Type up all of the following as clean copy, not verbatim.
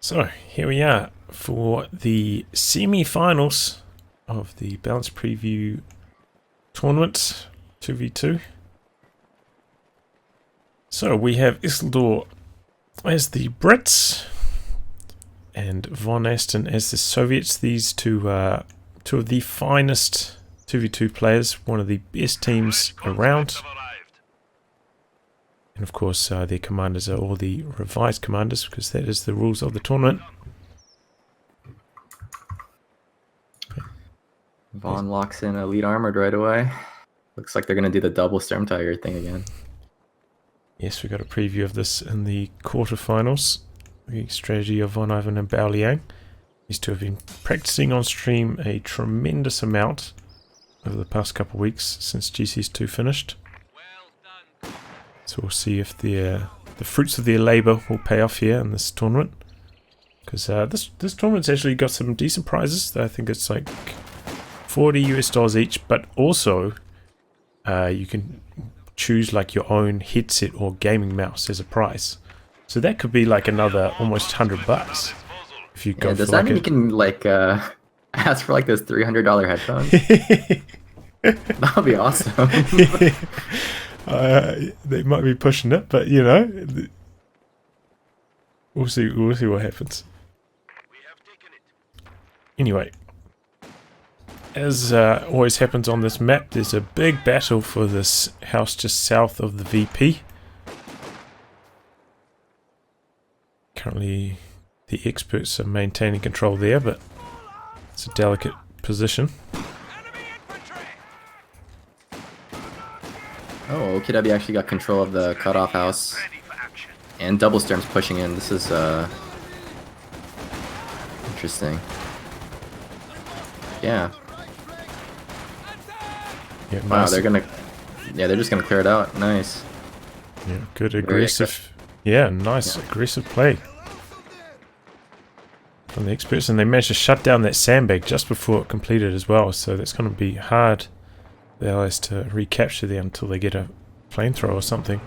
So here we are for the semi-finals of the Balance Preview tournament 2v2. So we have Isildur as the Brits and VonAsten as the Soviets. These two are two of the finest 2v2 players, one of the best teams around. And of course their commanders are all the revised commanders because that is the rules of the tournament. Von locks in elite armored right away. Looks like they're going to do the double Storm Tiger thing again. Yes, we got a preview of this in the quarterfinals. The strategy of VonIvan and Baoliang. These two have been practicing on stream a tremendous amount over the past couple of weeks since GCS2 finished. So we'll see if the fruits of their labour will pay off here in this tournament. Because this tournament's actually got some decent prizes. I think it's like $40 US each, but also you can choose like your own headset or gaming mouse as a prize. So that could be like another almost $100 if you go. Yeah, does for that like mean you can like ask for like those $300 headphones? That would be awesome. They might be pushing it, but you know, we'll see. We'll see what happens. Anyway, as always happens on this map, there's a big battle for this house just south of the VP. Currently, the experts are maintaining control there, but it's a delicate position. Oh, OKW actually got control of the cutoff house. And double Storm's pushing in. This is interesting. Yeah. Yeah, Wow, nice. they're just gonna clear it out. Nice. Yeah, good aggressive. Yeah, nice aggressive play from the experts, and they managed to shut down that sandbag just before it completed as well. So that's going to be hard for the Allies to recapture there until they get a flamethrower or something.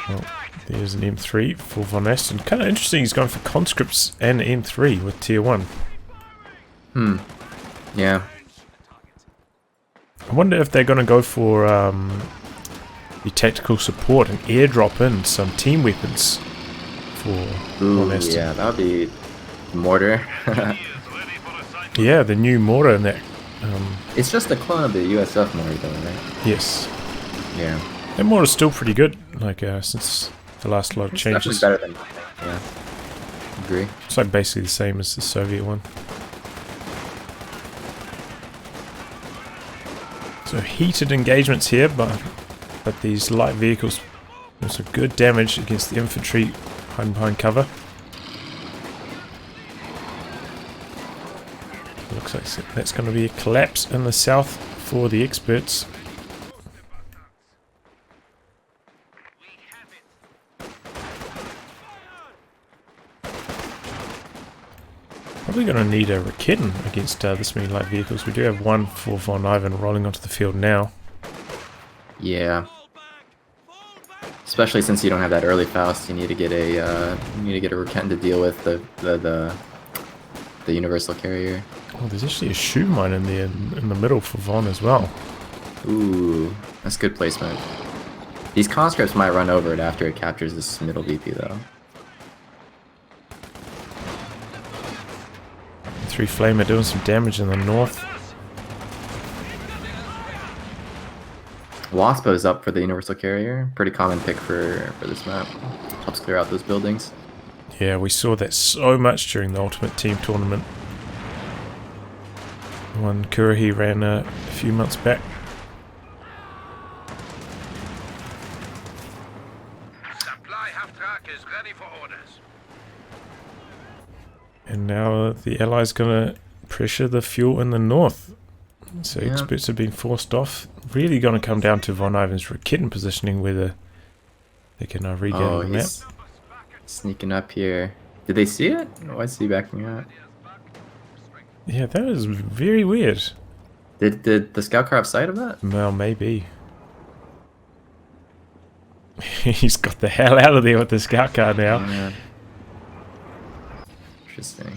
Well, there's an M3 for VonAsten. Kind of interesting. He's going for conscripts and M3 with tier 1. Yeah. I wonder if they're going to go for the tactical support and airdrop in some team weapons for VonAsten. Yeah, that would be mortar. Yeah, the new mortar in that. It's just a clone of the USF mortar, though, right? Yes. Yeah. That mortar's still pretty good, like since the last lot of It's changes. definitely better than. Yeah. Agree. It's like basically the same as the Soviet one. So heated engagements here, but these light vehicles do some good damage against the infantry hiding behind cover. Looks like that's going to be a collapse in the south for the experts. Probably going to need a Raketen against this many light vehicles. We do have one for VonIvan rolling onto the field now. Yeah. Especially since you don't have that early Faust, you need to get a Raketen to deal with the universal carrier. Oh, there's actually a shoe mine in there in the middle for Von as well. Ooh, that's good placement. These conscripts might run over it after it captures this middle VP though. 3 Flamer doing some damage in the north. Waspa is up for the universal carrier. Pretty common pick for this map. Helps clear out those buildings. Yeah, we saw that so much during the Ultimate Team tournament. The one Kurahi ran a few months back. Supply half track is ready for orders. And now the Allies gonna pressure the fuel in the north. So Yeah. experts are being forced off. Really gonna come down to VonIvan's Raketen positioning, whether they can regather the map. He's sneaking up here. Did they see it? Why is he backing up? Yeah, that is very weird. Did the scout car have sight of that? Well, maybe. He's got the hell out of there with the scout car now. Yeah. Interesting.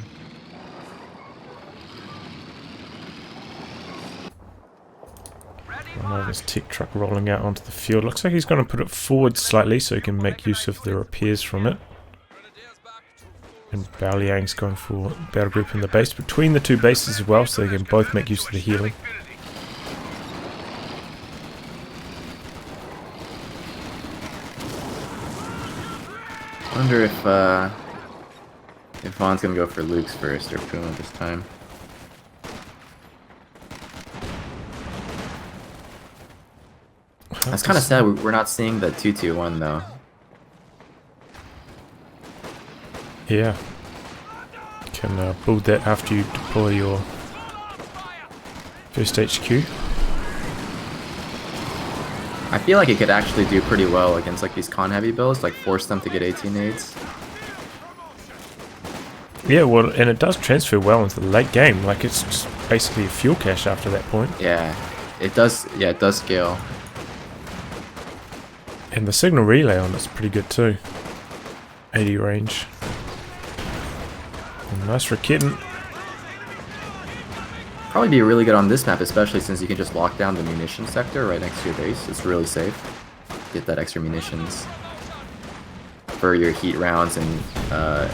His tech truck rolling out onto the field. Looks like he's going to put it forward slightly so he can make use of the repairs from it. And Baoliang's going for battle group in the base between the two bases as well, so they can both make use of the healing. I wonder if Von's gonna go for Luke's first or Puma this time. That's kind of sad. We're not seeing the 2-2-1 though. Yeah. You can build that after you deploy your first HQ. I feel like it could actually do pretty well against like these con heavy builds, like force them to get 18 nades. Yeah, well, and it does transfer well into the late game. Like it's just basically a fuel cache after that point. Yeah, it does. Yeah, it does scale. And the signal relay on it's pretty good too. 80 range. And nice raketing. Probably be really good on this map, especially since you can just lock down the munition sector right next to your base. It's really safe. Get that extra munitions for your heat rounds and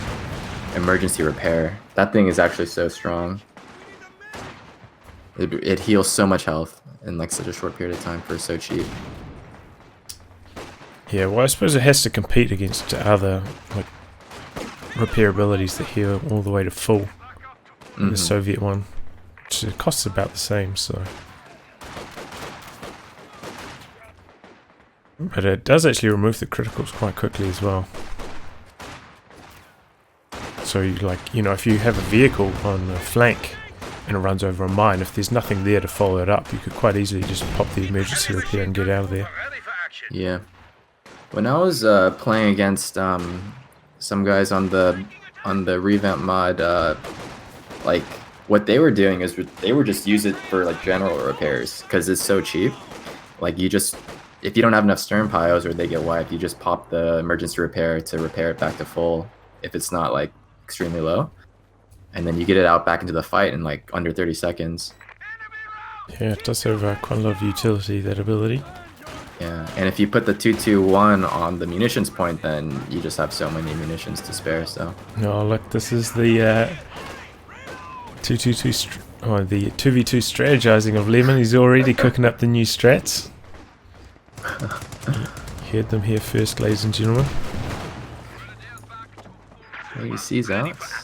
emergency repair. That thing is actually so strong. It heals so much health in like such a short period of time for so cheap. Yeah, well, I suppose it has to compete against other like repair abilities that heal all the way to full. The Soviet one, which costs about the same, so. But it does actually remove the criticals quite quickly as well. So you if you have a vehicle on a flank and it runs over a mine, if there's nothing there to follow it up, you could quite easily just pop the emergency repair and get out of there. Yeah. When I was playing against some guys on the Revamp mod, like what they were doing is they were just use it for like general repairs because it's so cheap. Like you just, if you don't have enough stern piles or they get wiped, you just pop the emergency repair to repair it back to full if it's not like extremely low, and then you get it out back into the fight in like under 30 seconds. Yeah, it does have quite a lot of utility, that ability. Yeah, and if you put the 2-2-1 on the munitions point, then you just have so many munitions to spare. So. Oh look, this is the 2-2-2 or the 2v2 strategizing of Lemon. He's already cooking up the new strats. You heard them here first, ladies and gentlemen. He sees Alex.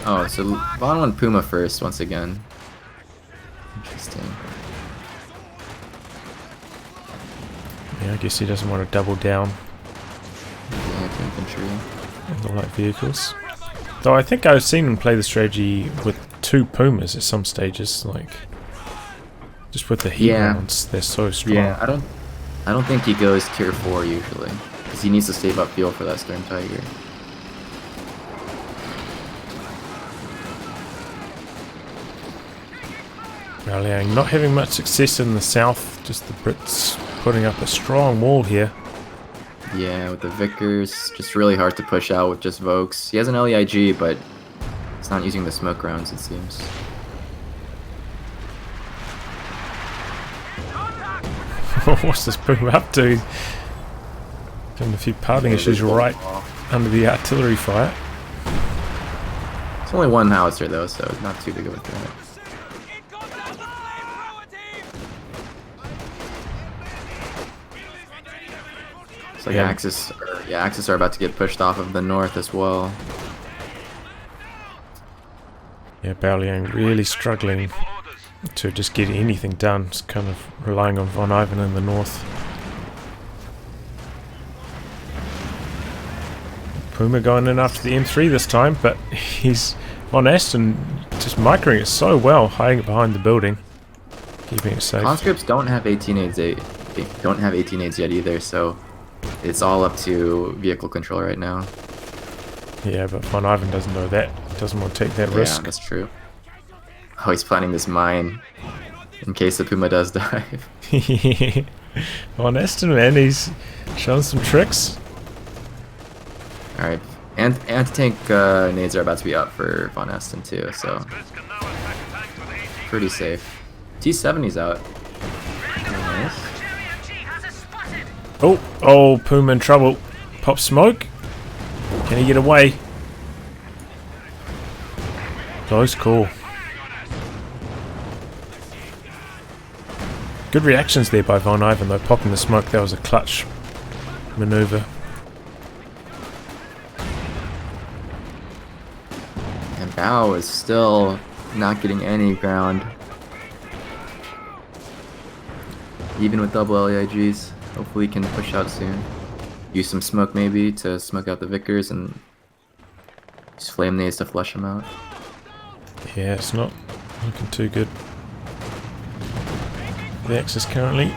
Oh, so Von won Puma first once again. Interesting. Yeah, I guess he doesn't want to double down Yeah, infantry. on the light vehicles. Though I think I've seen him play the strategy with 2 Pumas at some stages, like just with the heat rounds, they're so strong. Yeah, I don't think he goes tier 4 usually, because he needs to save up fuel for that Stern Tiger. Baoliang not having much success in the south, just the Brits putting up a strong wall here. Yeah, with the Vickers, just really hard to push out with just Vokes. He has an LEIG, but he's not using the smoke rounds, it seems. What's this Puma up to? Having a few parting issues right under the artillery fire. It's only one howitzer though, so it's not too big of a threat. It's like Axis are about to get pushed off of the north as well. Yeah, Baoliang really struggling to just get anything done. It's kind of relying on VonIvan in the north. Puma going in after the M3 this time, but he's VonAsten just microing it so well, hiding it behind the building, keeping it safe. Conscripts don't have 18 aids. They don't have 18 aids yet either, so it's all up to vehicle control right now. Yeah, but VonIvan doesn't know that. Doesn't want to take that Yeah, risk. that's true. Oh, he's planning this mine in case the Puma does dive. VonAsten, man, he's showing some tricks. Alright, and anti-tank nades are about to be up for VonAsten too, so pretty safe. T-70's out. Nice. Oh, Puma in trouble. Pop smoke. Can he get away? Close call. Good reactions there by VonIvan though, popping the smoke. That was a clutch maneuver. And Bao is still not getting any ground. Even with double LEIGs. Hopefully he can push out soon. Use some smoke maybe to smoke out the Vickers and use flame nades to flush them out. Yeah, it's not looking too good. The Axis currently.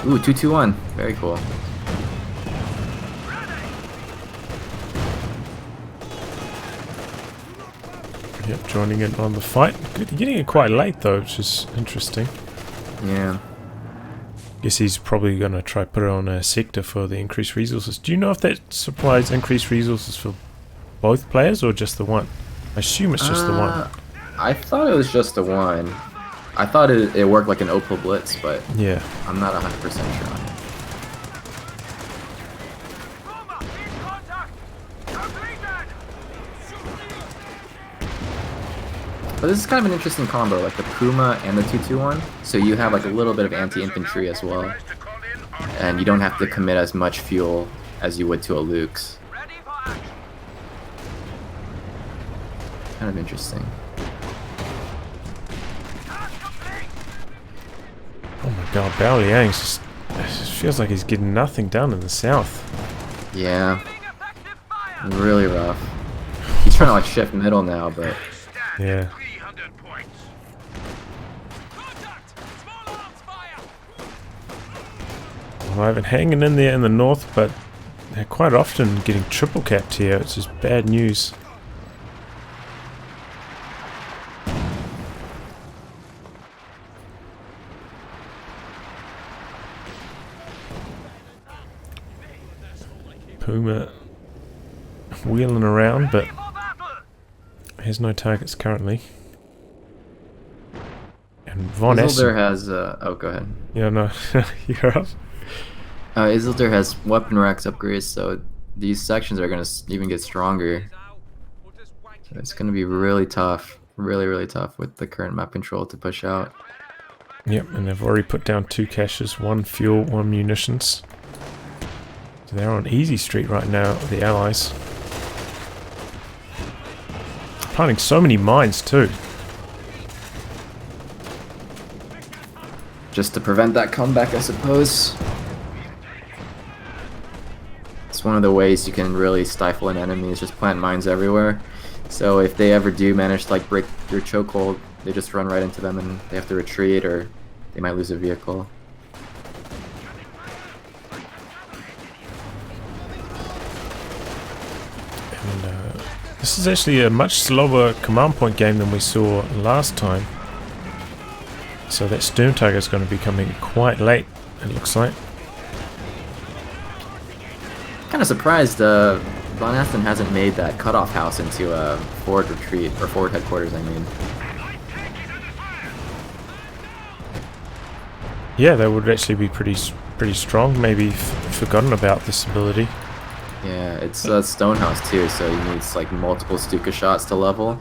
Ooh, 2-2-1. Very cool. Yep, joining in on the fight. Good, getting it quite late though, which is interesting. Yeah. Guess he's probably going to try put it on a sector for the increased resources. Do you know if that supplies increased resources for both players or just the one? I assume it's just the one. I thought it was just the one. I thought it worked like an Opal Blitz, but Yeah. I'm not 100% sure on it. But this is kind of an interesting combo, like the Puma and the 2-2-1. So you have like a little bit of anti-infantry as well. And you don't have to commit as much fuel as you would to a Luke's. Kind of interesting. Oh my god, Baoliang just, it just feels like he's getting nothing done in the south. Yeah. Really rough. He's trying to like shift middle now, but Yeah. Well, I've been hanging in there in the north, but they're quite often getting triple capped here. It's just bad news. Puma wheeling around, but has no targets currently. And VonAsten Isildur has oh, go ahead. Yeah, no, you're up. Isildur has weapon racks upgrades, so these sections are gonna even get stronger. So it's gonna be really tough, really tough with the current map control to push out. Yep, and they've already put down 2 caches, 1 fuel, 1 munitions. So they're on easy street right now, the allies. Planting so many mines too. Just to prevent that comeback, I suppose. It's one of the ways you can really stifle an enemy is just plant mines everywhere. So if they ever do manage to like break your chokehold, they just run right into them and they have to retreat or they might lose a vehicle. And this is actually a much slower command point game than we saw last time. So that stern target is going to be coming quite late, it looks like. Kind of surprised VonAsten hasn't made that cutoff house into a forward retreat, or forward headquarters, I mean. Yeah, that would actually be pretty strong. Maybe forgotten about this ability. Yeah, it's a stone house too, so you need like multiple Stuka shots to level.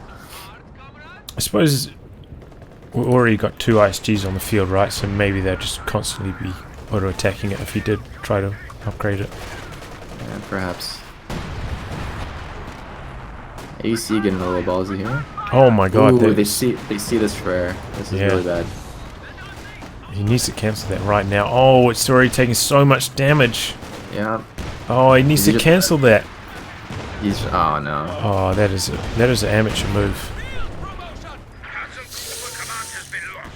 I suppose we already got 2 ISGs on the field, right? So maybe they'll just constantly be auto-attacking it if he did try to upgrade it. Yeah, perhaps. AC getting a little ballsy here. Oh my god. Ooh, they see this flare. This is really bad. He needs to cancel that right now. Oh, it's already taking so much damage. Yeah. Oh, he needs to cancel that. He's oh no. Oh, that is an amateur move.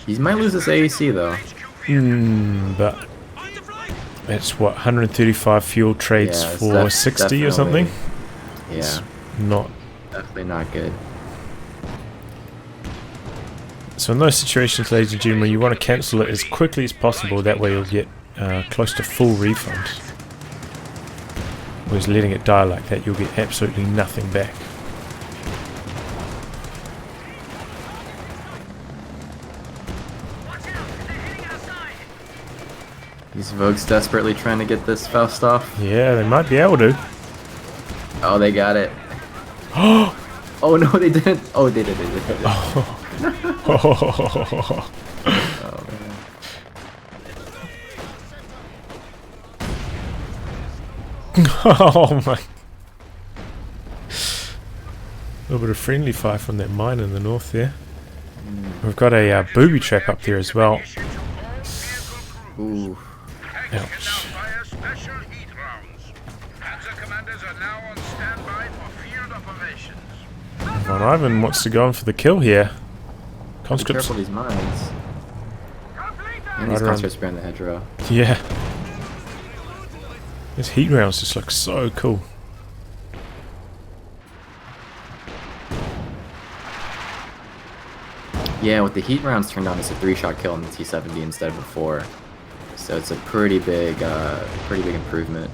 He might lose this AAC though. But it's what 135 fuel trades for 60 or something. It's Yeah, not. definitely not good. So in those situations, ladies and gentlemen, you want to cancel it as quickly as possible. That way you'll get close to full refund. Whereas letting it die like that, you'll get absolutely nothing back. These Vogues desperately trying to get this Faust off. Yeah, they might be able to. Oh, they got it. Oh no, they didn't. Oh, they did. They did. Oh, Oh man. oh my. A little bit of friendly fire from that mine in the north there. We've got a booby trap up there as well. Ooh. Ouch. Fire special heat rounds. Panzer commanders are now on standby for field operations. VonIvan wants to go in for the kill here. Be Conscripts. careful these mines. And these Right around- conscripts behind the hedgerow. Yeah. These heat rounds just look so cool. Yeah, with the heat rounds turned on, it's a 3-shot kill on the T-70 instead of a 4. So it's a pretty big improvement.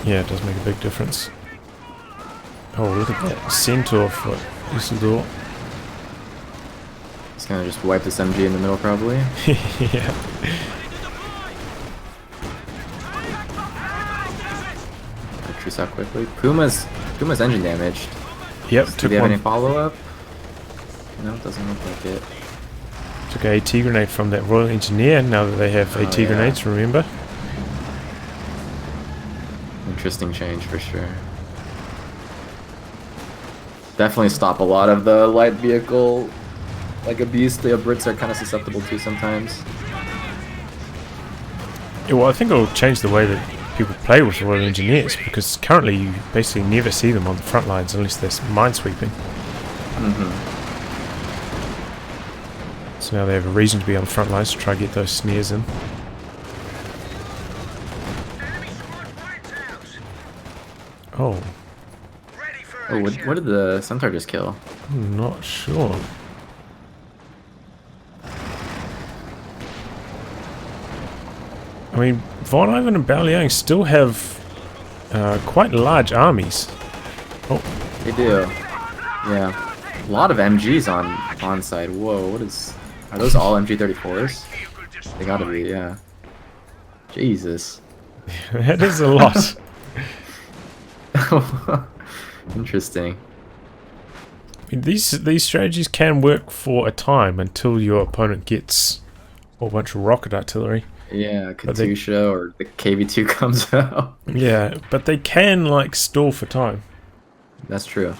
Yeah, it does make a big difference. Oh, look at that centaur for Isildur. He's gonna just wipe this MG in the middle, probably. Yeah. Retreats out quickly. Puma's engine damaged. Yep, Do took they have any one. follow-up? No, it doesn't look like it. Took a AT grenade from that Royal Engineer now that they have AT yeah. grenades, remember? Interesting change for sure. Definitely stop a lot of the light vehicle like abuse the Brits are kind of susceptible to sometimes. Yeah, well, I think it'll change the way that people play with Royal Engineers, because currently you basically never see them on the front lines unless they're minesweeping. So now they have a reason to be on the front lines to try to get those snares in. Oh, Oh, what did the Centaur just kill? I'm not sure. I mean, VonIvan and Baoliang still have quite large armies. They do. Yeah. A lot of MGs on side. Whoa, what is... Are those all MG34s? They gotta be, yeah. Jesus. That is a lot. Interesting. I mean, these strategies can work for a time until your opponent gets a whole bunch of rocket artillery. Yeah, Katusha or the KV-2 comes out. Yeah, but they can, like, stall for time. That's true.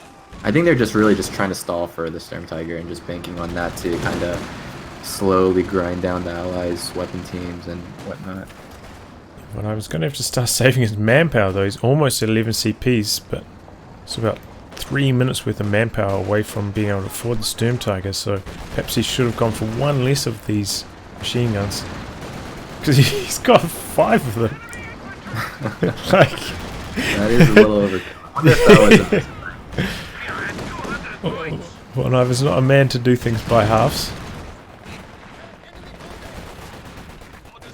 I think they're just really just trying to stall for the Storm Tiger and just banking on that to kind of slowly grind down the allies' weapon teams and whatnot. But I was going to have to start saving his manpower, though. He's almost at 11 CPs, but it's about 3 minutes worth of manpower away from being able to afford the Storm Tiger, so perhaps he should have gone for one less of these machine guns. Because he's got 5 of them. Like... That is a little over. I wonder if that was a... VonIvan's not a man to do things by halves.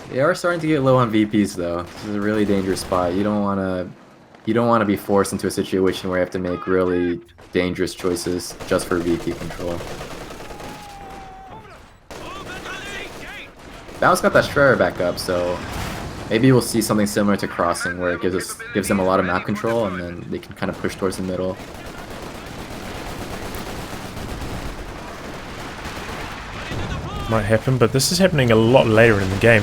They are starting to get low on VPs though. This is a really dangerous spot. You don't want to be forced into a situation where you have to make really dangerous choices just for VP control. Bao's got that Strider back up, so maybe we'll see something similar to Crossing, where it gives them a lot of map control, and then they can kind of push towards the middle. Might happen, but this is happening a lot later in the game.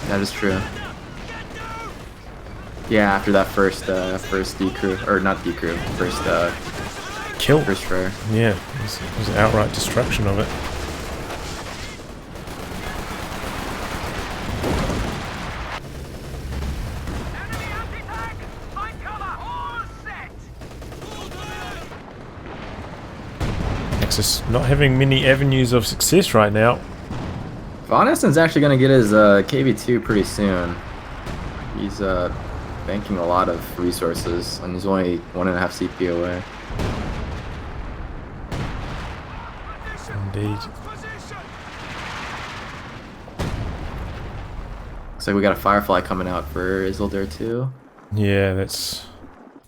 That is true. Yeah, after that first decrew, or not decrew, Kill. first Strider. Yeah, it was an outright destruction of it. Nexus not having many avenues of success right now. VonAsten's actually going to get his KV-2 pretty soon. He's banking a lot of resources, and he's only 1.5 CP away. Indeed. Looks like we got a Firefly coming out for Isildur too. Yeah, that's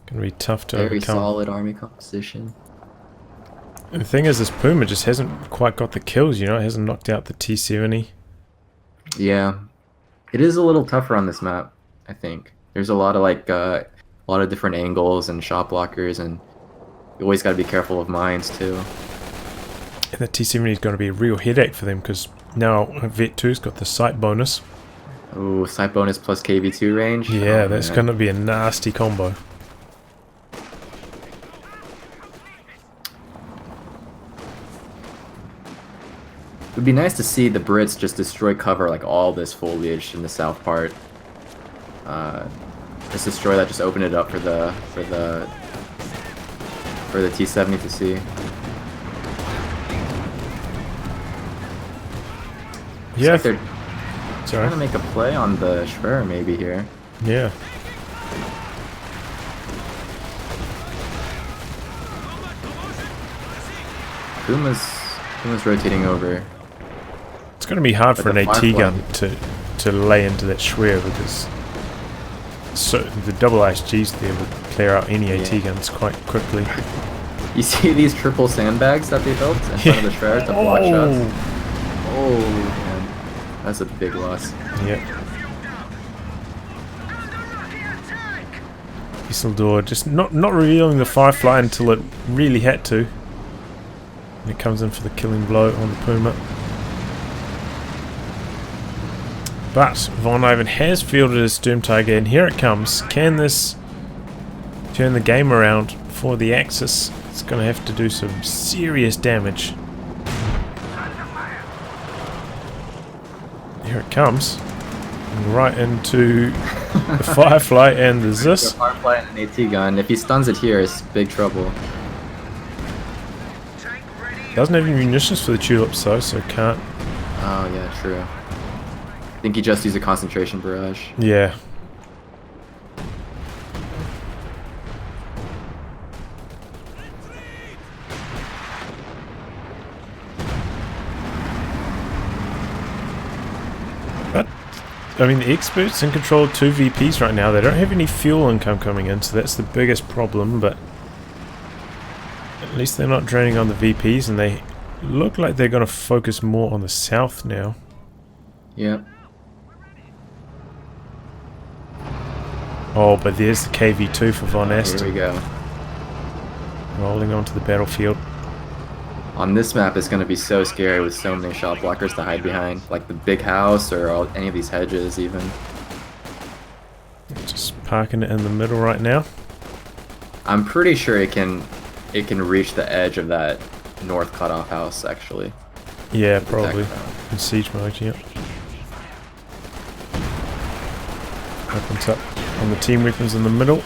gonna be tough to Very overcome. solid army composition. And the thing is, this Puma just hasn't quite got the kills, you know? It hasn't knocked out the T-70. Yeah, it is a little tougher on this map, I think. There's a lot of like a lot of different angles and shot blockers, and you always got to be careful of mines too. And the T-70 is going to be a real headache for them because now Vet 2's got the sight bonus. Ooh, sight bonus plus KV2 range. Yeah, Oh, that's man. going to be a nasty combo. It would be nice to see the Brits just destroy cover like all this foliage in the south part. Just destroy that, just open it up for the T-70 to see. Yeah, Like they're sorry. trying to make a play on the Schwer maybe here. Yeah. Puma's rotating over. It's going to be hard But for an the AT Firefly- gun to lay into that Schwer because the double ISGs there will clear out any AT Yeah. guns quite quickly. You see these triple sandbags that they built in front of the Schwer to block shots? Oh man, that's a big loss. Yeah. Isildur just not revealing the Firefly until it really had to. And it comes in for the killing blow on the Puma. But VonIvan has fielded his Sturm Tiger, and here it comes. Can this turn the game around for the Axis? It's going to have to do some serious damage. Here it comes. And right into the Firefly and the The Zis. Firefly and an AT gun. If he stuns it here, it's big trouble. Doesn't have any munitions for the tulips though, so can't. Oh yeah, true. I think he just used a concentration barrage. Yeah. But, I mean, the experts in control of 2 VPs right now. They don't have any fuel income coming in, so that's the biggest problem, but at least they're not draining on the VPs, and they look like they're going to focus more on the south now. Yep. Oh, but there's the KV2 for Here VonAsten. we go. Rolling onto the battlefield. On this map, it's going to be so scary with so many shot blockers to hide behind, like the big house or any of these hedges even. Just parking it in the middle right now. I'm pretty sure it can reach the edge of that north cutoff house actually. Yeah, probably. Attack In siege mode, yeah. Opens up on the team weapons in the middle.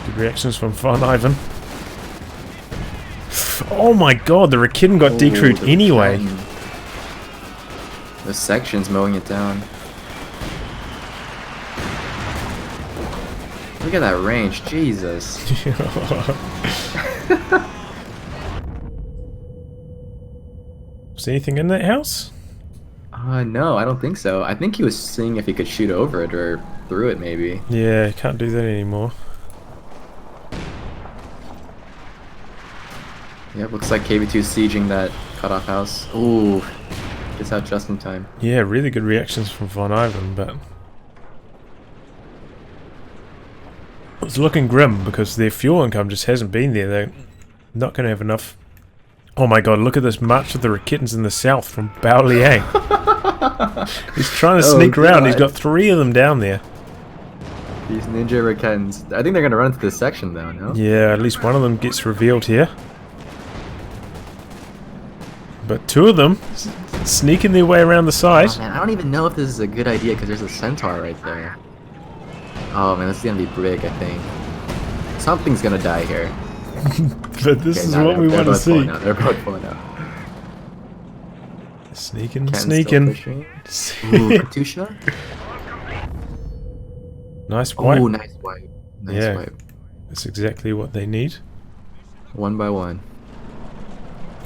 Good reactions from VonIvan. Oh my god, the Rakitten got decrewed the anyway. cannon. The section's mowing it down. Look at that range, Jesus. Was anything in that house? No, I don't think so. I think he was seeing if he could shoot over it or through it maybe. Yeah, can't do that anymore. Yeah, looks like KV2's sieging that cutoff house. Ooh, gets out just in time. Yeah, really good reactions from VonIvan, but it's looking grim because their fuel income just hasn't been there. They're not going to have enough. Oh my god, look at this march of the Rakittens in the south from Baoliang. He's trying to sneak around. He's got 3 of them down there. These ninja Rakens. I think they're gonna run into this section though, no? Yeah, at least one of them gets revealed here. But 2 of them sneaking their way around the side. Oh, man, I don't even know if this is a good idea because there's a centaur right there. Oh man, this is gonna be big, I think. Something's gonna die here. But this Okay, is no, what we they're want to both pulling see. out, they're both pulling out. Sneaking, Ken's still sneaking. pushing. Ooh, Katusha? Nice wipe. Oh, nice wipe. Nice Yeah. wipe. That's exactly what they need. 1 by 1.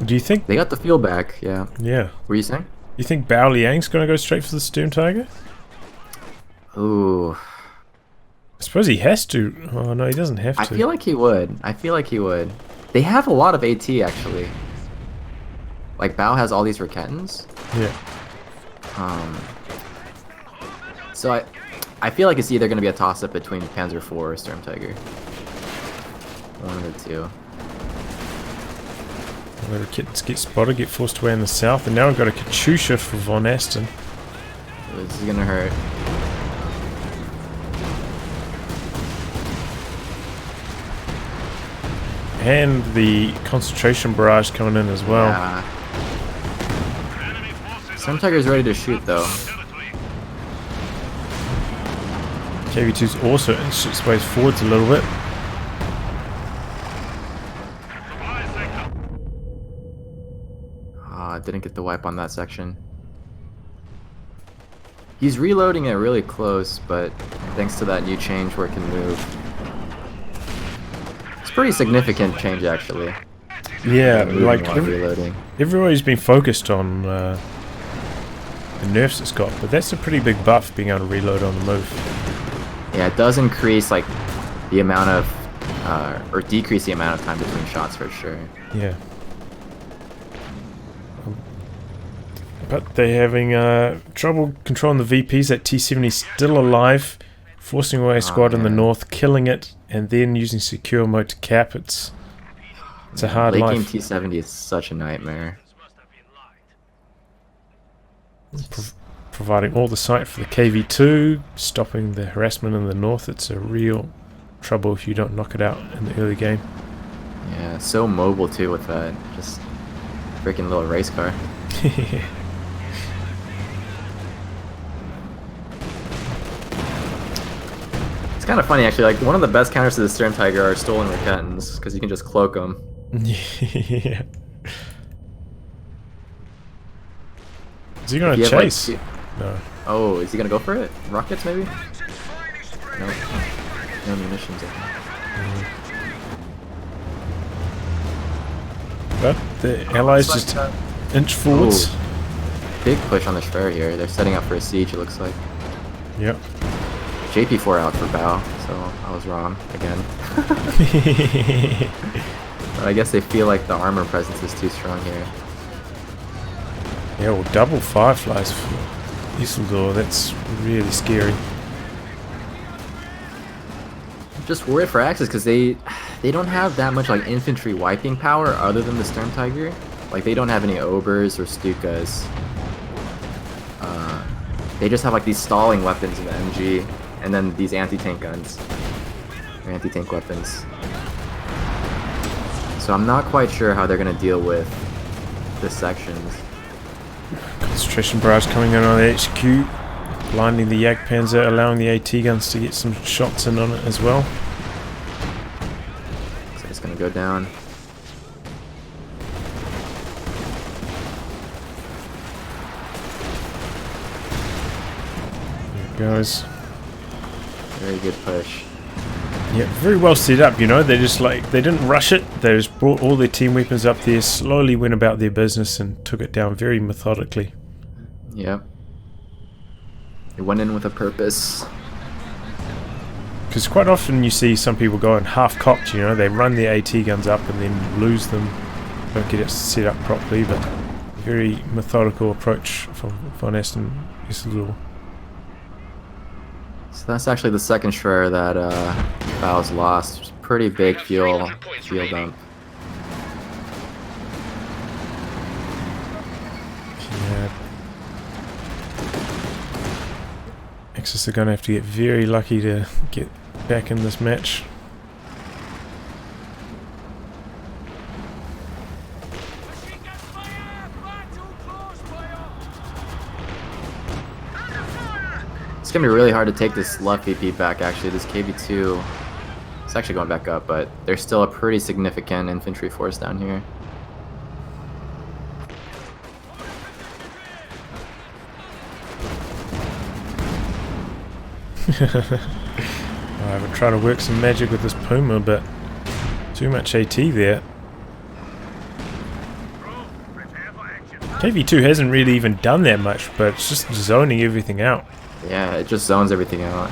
Do you think... They got the field back, yeah. Yeah. What were you saying? You think Baoliang's going to go straight for the Storm Tiger? Ooh. I suppose he has to. Oh, no, he doesn't have to. I feel like he would. I feel like he would. They have a lot of AT, actually. Like, Bao has all these Raketans. Yeah. So I feel like it's either going to be a toss-up between Panzer IV or Storm Tiger. One of the two. Well, the kittens get spotted, get forced away in the south, and now we've got a Katyusha for VonAsten. This is going to hurt. And the concentration barrage coming in as well. Yeah. Storm Tiger's ready to shoot, though. KV2's also inched its way forwards a little bit. Didn't get the wipe on that section. He's reloading it really close, but thanks to that new change where it can move. It's pretty significant change, actually. Yeah, Moving like while reloading. everybody's been focused on the nerfs it's got, but that's a pretty big buff, being able to reload on the move. Yeah, it does increase like the amount of, or decrease the amount of time between shots for sure. Yeah. But they're having trouble controlling the VPs. That T-70 still alive, forcing away a squad in the north, killing it, and then using secure mode to cap. It's a hard Late life. game T-70 is such a nightmare. Providing all the sight for the KV2, stopping the harassment in the north. It's a real trouble if you don't knock it out in the early game. Yeah, so mobile too with that. Just freaking little race car. It's kind of funny actually, like one of the best counters to the Storm Tiger are stolen Raketans, because you can just cloak them. Yeah. Is he gonna chase? Like, No. oh, is he gonna go for it? Rockets maybe? No. No munitions, I think. But the allies just inch forwards. Ooh. Big push on the Schwer here. They're setting up for a siege, it looks like. Yep. JP4 out for Bao, so I was wrong again. But I guess they feel like the armor presence is too strong here. Yeah, well, double Fireflies for Isildur. That's really scary. I'm just worried for Axis because they don't have that much like infantry wiping power other than the Storm Tiger. Like they don't have any Obers or Stukas. They just have like these stalling weapons in the MG, and then these anti-tank guns, or anti-tank weapons. So I'm not quite sure how they're gonna deal with the sections. Concentration barrage coming in on the HQ, blinding the Jagdpanzer, allowing the AT guns to get some shots in on it as well. So it's gonna go down. Goes. Very good push. Yeah, very well set up, you know. They just like, they didn't rush it. They just brought all their team weapons up there, slowly went about their business and took it down very methodically. Yep. They went in with a purpose. Because quite often you see some people going half-cocked, you know. They run their AT guns up and then lose them, don't get it set up properly, but very methodical approach from VonAsten Isildur. So that's actually the second Schwer that Bao's lost. Pretty big fuel dump. Yeah. Axis are going to have to get very lucky to get back in this match. It's gonna be really hard to take this left VP back actually. This KV2 is actually going back up, but there's still a pretty significant infantry force down here. I've been trying to work some magic with this Puma, but too much AT there. KV2 hasn't really even done that much, but it's just zoning everything out. Yeah, it just zones everything out.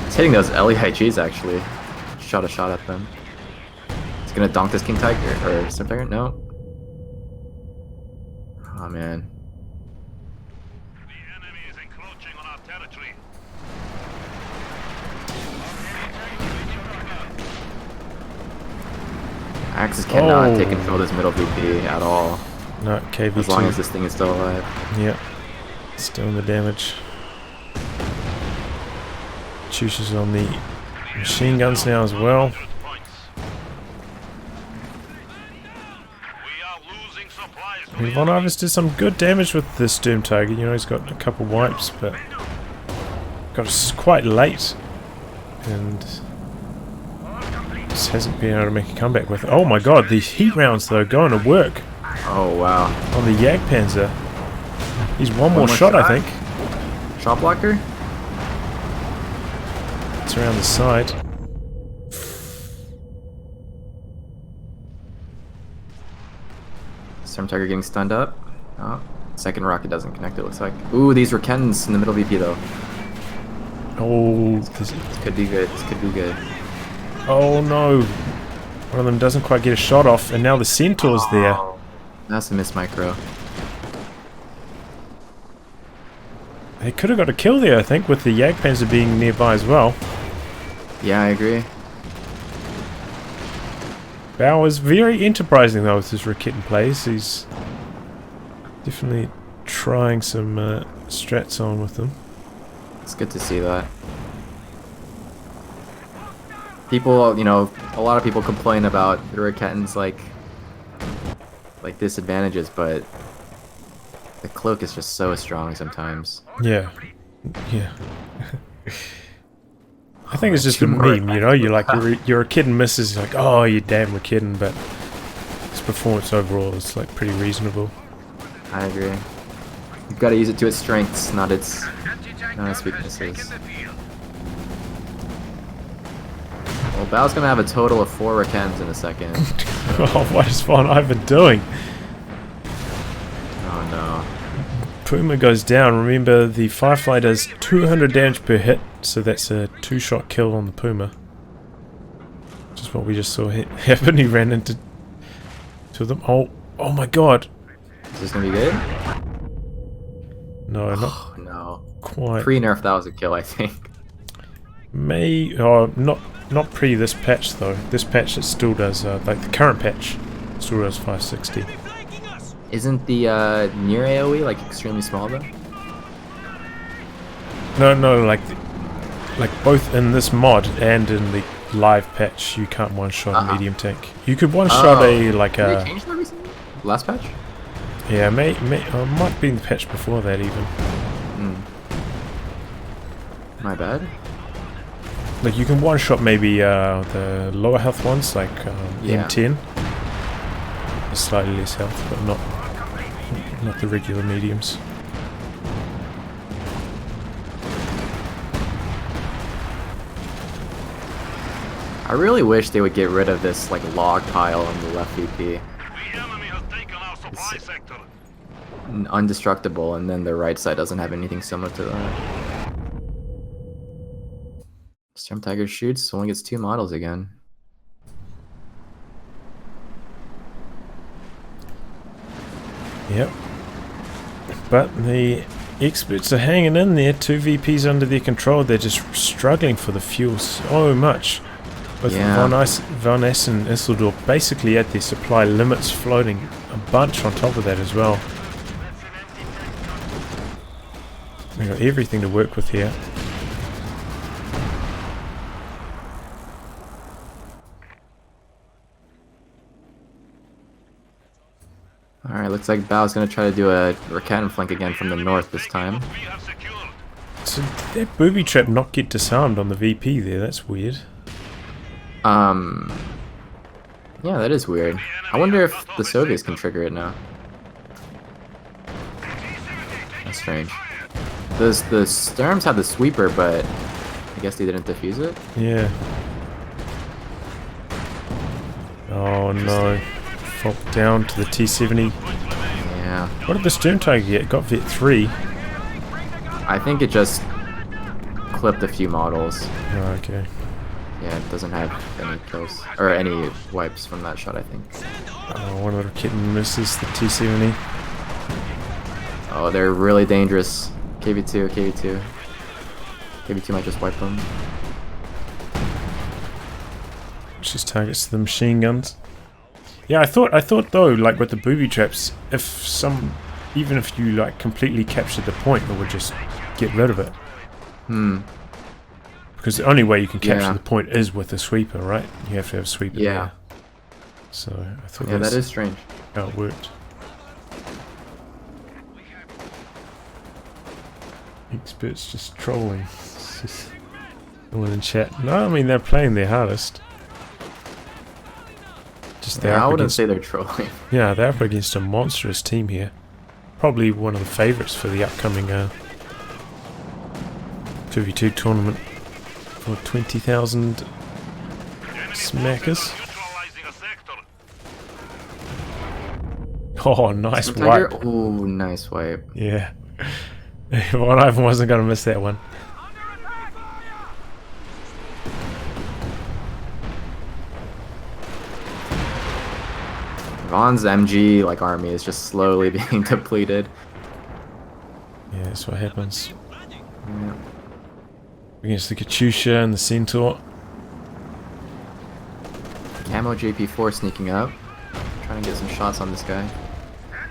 It's hitting those LEIGs actually. Shot a shot at them. It's gonna donk this King Tiger or Storm Tiger? No. Oh man. The enemy is encroaching on our territory. Axis cannot take control of this middle VP at all. No, KV2. As long as this thing is still alive. Yep. Still in the damage. Chusha's on the machine guns now as well. VonIvan did some good damage with this Doom Tiger. You know, he's got a couple wipes, but got us quite late. And just hasn't been able to make a comeback with it. Oh my god, these heat rounds though going to work. Oh wow. On the Jagdpanzer. He's one more shot, I think. Shot blocker? It's around the side. Storm Tiger getting stunned up. Oh, second rocket doesn't connect, it looks like. Ooh, these Rakens in the middle VP though. Oh, this could be good. This could be good. Oh no. One of them doesn't quite get a shot off, and now the Centaur's there. That's a miss micro. They could have got a kill there, I think, with the Jagdpanzer being nearby as well. Yeah, I agree. Bao was very enterprising though with his Raketen plays. He's definitely trying some strats on with them. It's good to see that. People, you know, a lot of people complain about the Raketen's like disadvantages, but the cloak is just so strong sometimes. Yeah. Yeah. I think it's just a meme, you know, you're like, you're a kid and misses, like, oh, you damn Raketen, but his performance overall is like pretty reasonable. I agree. You've got to use it to its strengths, not its weaknesses. Well, Bao's gonna have a total of 4 Rakens in a second. Oh, what is VonIvan doing? Oh no. Puma goes down. Remember, the Firefly does 200 damage per hit, so that's a 2-shot kill on the Puma. Just what we just saw happen. He ran into them. Oh my god. Is this gonna be good? No, not Oh no. quite. Pre-nerf, that was a kill, I think. Not pre this patch though. This patch it still does, like the current patch, still does 560. Isn't the near AoE like extremely small though? No, like both in this mod and in the live patch, you can't one-shot a medium tank. You could one-shot Did they change that recently? Last patch? Yeah, might be in the patch before that even. My bad. Like you can one-shot maybe the lower health ones, like M10. Slightly less health, but not the regular mediums. I really wish they would get rid of this like log pile on the left VP. The enemy has taken our supply sector. Undestructible, and then the right side doesn't have anything similar to that. Storm Tiger shoots, only gets 2 models again. Yep. But the experts are hanging in there. 2 VPs under their control. They're just struggling for the fuel so much. With VonAsten and Isildur basically at their supply limits, floating a bunch on top of that as well. We've got everything to work with here. Alright, looks like Bao's gonna try to do a Raketen flank again from the north this time. So did that booby trap not get disarmed on the VP there? That's weird. Yeah, that is weird. I wonder if the Soviets can trigger it now. That's strange. The Storms have the sweeper, but I guess they didn't defuse it. Yeah. Oh no. Fall down to the T-70. Yeah. What did the Sturm Tiger get? It got Vet 3. I think it just clipped a few models. Oh, okay. Yeah, it doesn't have any kills or any wipes from that shot, I think. Oh, one of the kitten misses the T-70. Oh, they're really dangerous. KV2, KV2. KV2 might just wipe them. Just targets the machine guns. Yeah, I thought though, like with the booby traps, even if you like completely captured the point, it would just get rid of it. Because the only way you can capture the point is with a sweeper, right? You have to have a sweeper there. So I thought that is strange. How it worked. Experts just trolling. It's just someone in chat. No, I mean they're playing their hardest. Just I wouldn't say they're trolling. Yeah, they're up against a monstrous team here. Probably one of the favourites for the upcoming 2v2 tournament for 20,000 smackers. Oh, nice wipe. Oh, nice wipe. Yeah. VonIvan wasn't going to miss that one. Von's MG army is just slowly being depleted. Yeah, that's what happens. Yeah. Against the Katyusha and the Centaur. Camo JP4 sneaking up. Trying to get some shots on this guy.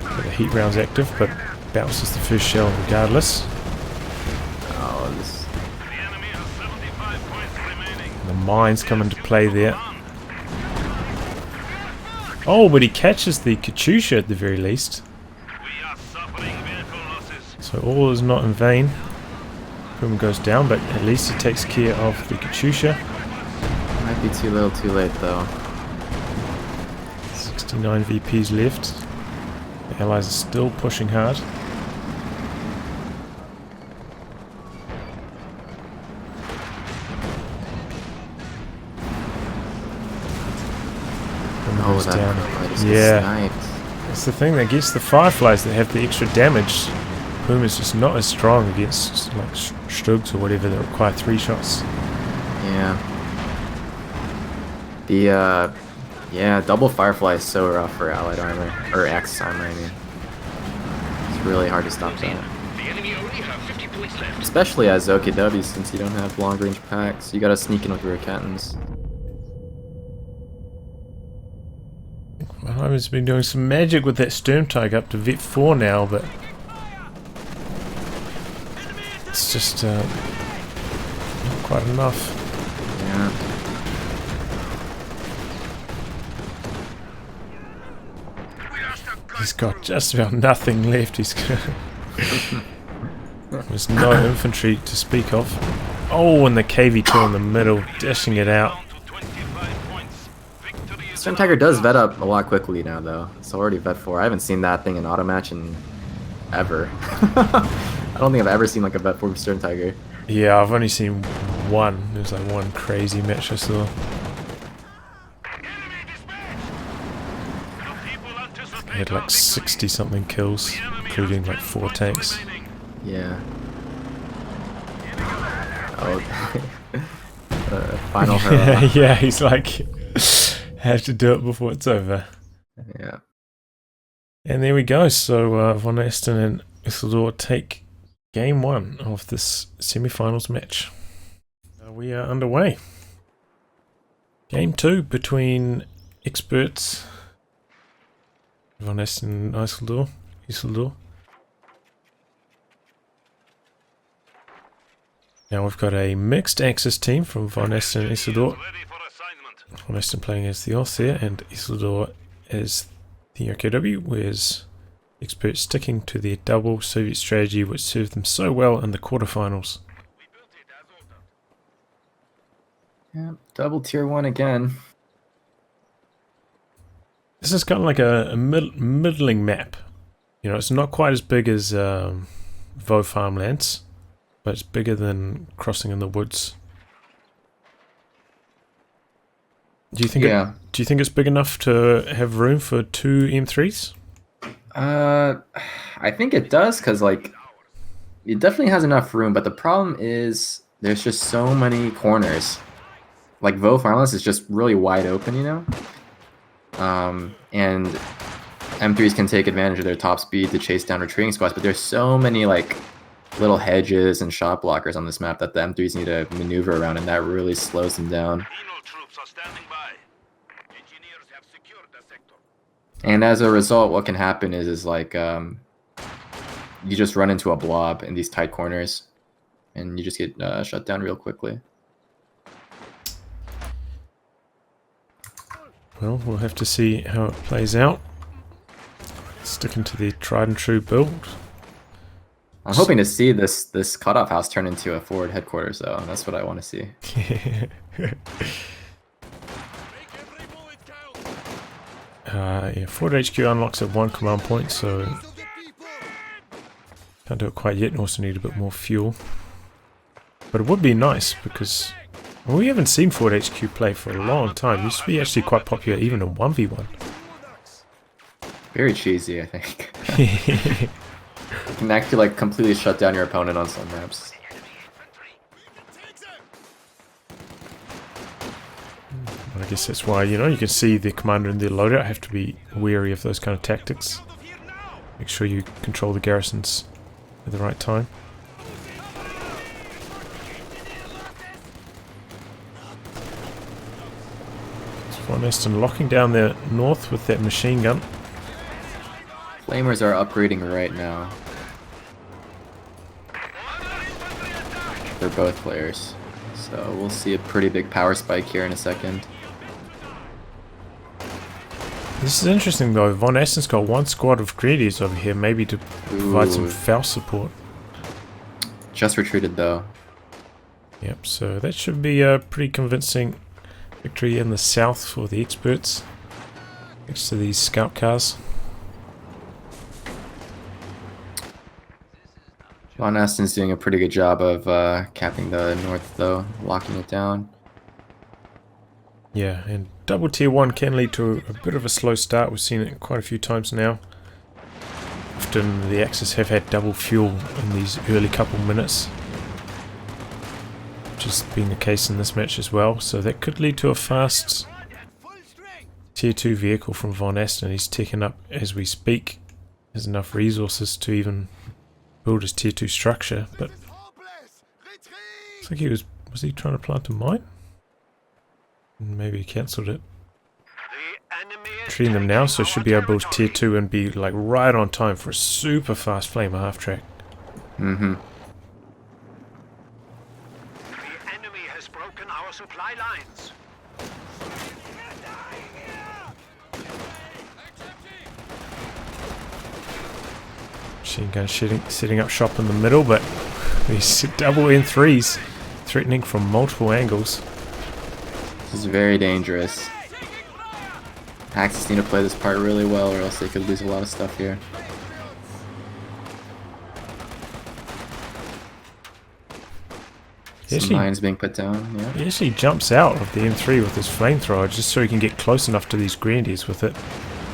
The heat round's active, but bounces the first shell regardless. Oh, this. And the mines come into play there. Oh, but he catches the Katyusha at the very least. So all is not in vain. Puma goes down, but at least he takes care of the Katyusha. Might be too little too late though. 69 VPs left. The Allies are still pushing hard. Oh, that down. just Yeah, sniped. that's the thing that gets the Fireflies that have the extra damage. Puma's just not as strong against like Strugs or whatever that require 3 shots. Yeah. Yeah, double Firefly is so rough for allied armor. Or X armor, I mean. It's really hard to stop that. Especially as OKW, since you don't have long range packs. You gotta sneak in with your Raketans. Well, I've been doing some magic with that Sturm Tiger up to Vet 4 now, but it's just not quite enough. Yeah. He's got just about nothing left. There's no infantry to speak of. Oh, and the KV2 in the middle, dashing it out. Sturm Tiger does vet up a lot quickly now, though. It's already vet 4. I haven't seen that thing in auto match in ever. I don't think I've ever seen a vet 4 Sturm Tiger. Yeah, I've only seen one. There's one crazy match I saw. He had 60 something kills, including 4 tanks. Yeah. Oh. Final hurrah. Yeah, he's have to do it before it's over. Yeah. And there we go. So VonAsten and Isildur take game 1 of this semi-finals match. We are underway. Game 2 between experts VonAsten and Isildur. Now we've got a mixed axis team from VonAsten and Isildur. VonAsten playing as the Author and Isildur as the OKW, whereas experts sticking to their double Soviet strategy which served them so well in the quarterfinals. Yeah, double tier 1 again. This is kind of like a middling map. You know, it's not quite as big as Vo Farmlands, but it's bigger than Crossing in the Woods. Do you think? Yeah. Do you think it's big enough to have room for 2 M3s? I think it does, because like it definitely has enough room, but the problem is there's just so many corners. Like VonIvan is just really wide open, you know. And M3s can take advantage of their top speed to chase down retreating squads, but there's so many like little hedges and shot blockers on this map that the M3s need to maneuver around, and that really slows them down. Penal troops are standing by. Engineers have secured the sector. And as a result, what can happen is like you just run into a blob in these tight corners, and you just get shut down real quickly. Well, we'll have to see how it plays out. Sticking to the tried and true build. I'm hoping to see this cutoff house turn into a forward headquarters, though. That's what I want to see. Yeah, forward HQ unlocks at 1 command point, so can't do it quite yet. Also need a bit more fuel. But it would be nice because we haven't seen forward HQ play for a long time. It used to be actually quite popular even in 1v1. Very cheesy, I think. You can actually like completely shut down your opponent on some maps. I guess that's why, you know, you can see the commander and the loadout have to be wary of those kind of tactics. Make sure you control the garrisons at the right time. It's VonAsten locking down the north with that machine gun. Flamers are upgrading right now. They're both players. So we'll see a pretty big power spike here in a second. This is interesting though. VonAsten's got 1 squad of greedies over here, maybe to provide some Faust support. Just retreated though. Yep, so that should be a pretty convincing victory in the south for the experts. Next to these scout cars. VonAsten's doing a pretty good job of capping the north though, locking it down. Yeah, and double tier 1 can lead to a bit of a slow start. We've seen it quite a few times now. Often the Axis have had double fuel in these early couple minutes, which has been the case in this match as well. So that could lead to a fast tier 2 vehicle from VonAsten. He's taken up as we speak. There's enough resources to even build his tier 2 structure, but looks like he was he trying to plant a mine? Maybe he cancelled it. Treating them now, so should be able to build tier 2 and be like right on time for a super fast flame half track. Mm-hmm. The enemy has broken our supply lines. Machine gun setting up shop in the middle, but these double N3s threatening from multiple angles. This is very dangerous. Axis need to play this part really well, or else they could lose a lot of stuff here. Some mines being put down, yeah. He actually jumps out of the M3 with his flamethrower just so he can get close enough to these grandies with it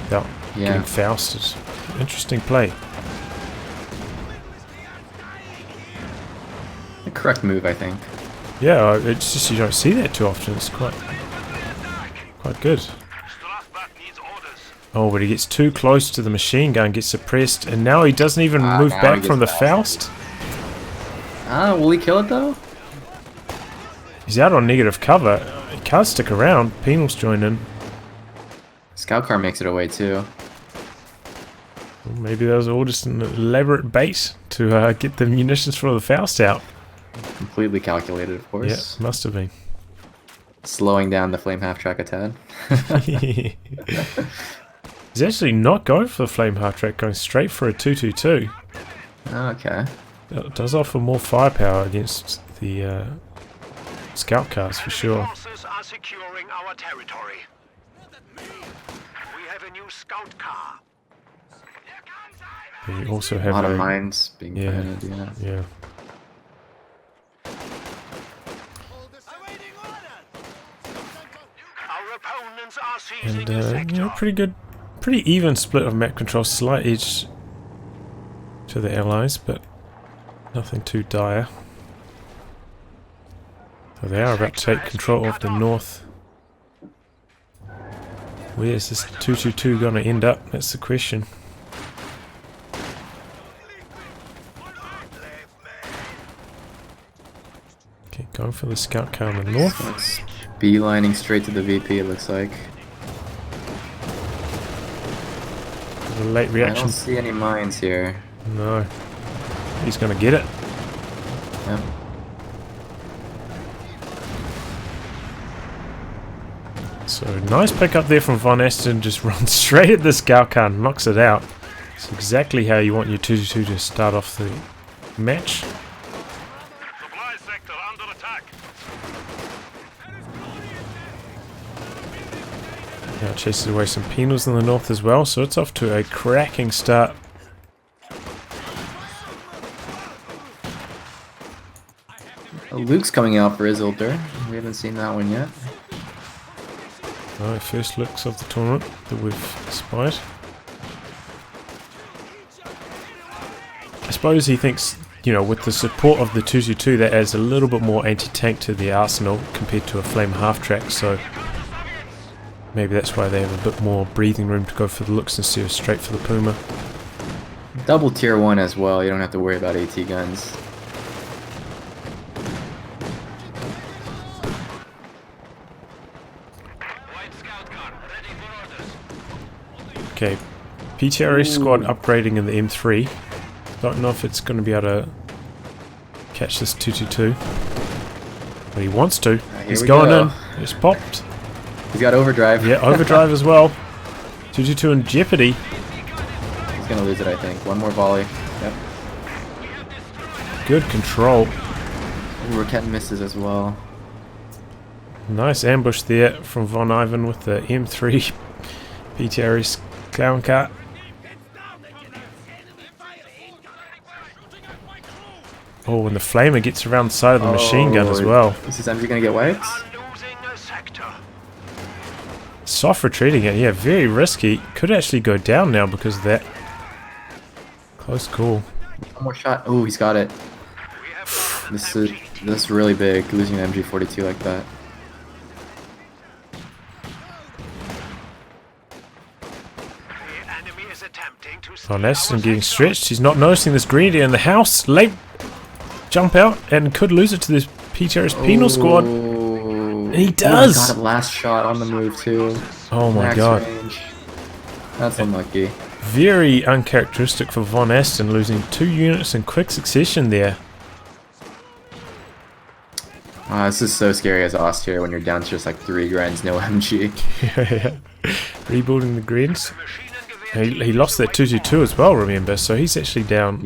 without getting Fausted. Interesting play. The correct move, I think. Yeah, it's just you don't see that too often. It's quite good. Oh, but he gets too close to the machine gun, gets suppressed, and now he doesn't even move back from the Faust. Will he kill it though? He's out on negative cover. He can't stick around. Penal's joined in. Scout car makes it away too. Well, maybe that was all just an elaborate bait to get the munitions for the Faust out. Completely calculated, of course. Yeah, must have been. Slowing down the flame half track a tad. He's actually not going for the flame half track, going straight for a 222. Okay. It does offer more firepower against the scout cars for sure. Forces are securing our territory. We have a new scout car. They also have a lot of mines being planted, yeah. Our And pretty good, pretty even split of map control. Slight edge to the allies, but nothing too dire. So they are about to take control of the north. Where is this 222 going to end up? That's the question. Okay, going for the scout car on the north. It's beelining straight to the VP, it looks like. A late reaction. I don't see any mines here. No. He's going to get it. Yep. So nice pick up there from VonAsten, just runs straight at the scout car and knocks it out. It's exactly how you want your 222 to start off the match. Supply sector under attack. Now chases away some penals in the north as well, so it's off to a cracking start. Luke's coming out for Isildur. We haven't seen that one yet. Alright, first looks of the tournament that we've spied. I suppose he thinks, you know, with the support of the 222 that adds a little bit more anti-tank to the arsenal compared to a flame half-track, so maybe that's why they have a bit more breathing room to go for the looks instead of straight for the Puma. Double tier 1 as well, you don't have to worry about AT guns. Okay, PTRS squad upgrading in the M3. Don't know if it's going to be able to catch this 222. But he wants to. He's going in. It's popped. He's got overdrive. Yeah, overdrive as well. 222 in jeopardy. He's going to lose it, I think. One more volley. Yep. Good control. Ooh, we're getting misses as well. Nice ambush there from VonIvan with the M3 PTRS clown car. Oh, and the flamer gets around the side of the machine gun as well. Is this MG gonna get wiped? Soft retreating it, yeah, very risky. Could actually go down now because of that. Close call. One more shot. Oh, he's got it. This is really big, losing an MG42 like that. VonAsten getting stretched. He's not noticing this greedy in the house. Late jump out and could lose it to this PTRS penal squad. And he does! Oh, got it last shot on the move too. Oh my Max god. range. That's unlucky. Very uncharacteristic for VonAsten, losing 2 units in quick succession there. This is so scary as Ost here when you're down to just like 3 grinds, no MG. Yeah. Rebuilding the grids. He lost that 222 as well, remember, so he's actually down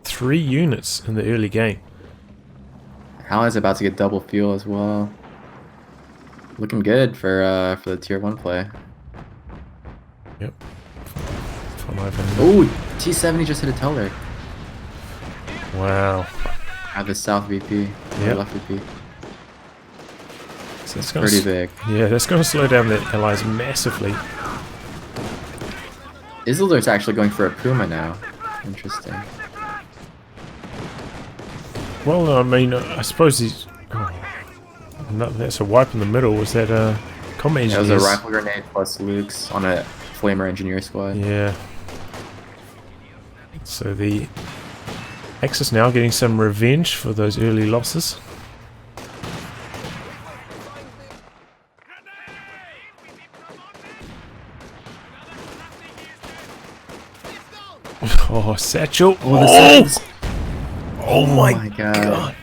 3 units in the early game. Allies about to get double fuel as well. Looking good for the tier 1 play. Yep. Oh, T70 just hit a teller. Wow. At the south VP, left VP. So that's pretty big. Yeah, that's going to slow down the allies massively. Isildur's actually going for a Puma now. Interesting. Well, I mean, I suppose he's... Oh, that's a wipe in the middle. Was that a combat engineer? That was a rifle grenade plus Luke's on a flamer engineer squad. Yeah. So the Axis now getting some revenge for those early losses. Oh, Satchel. Oh my god.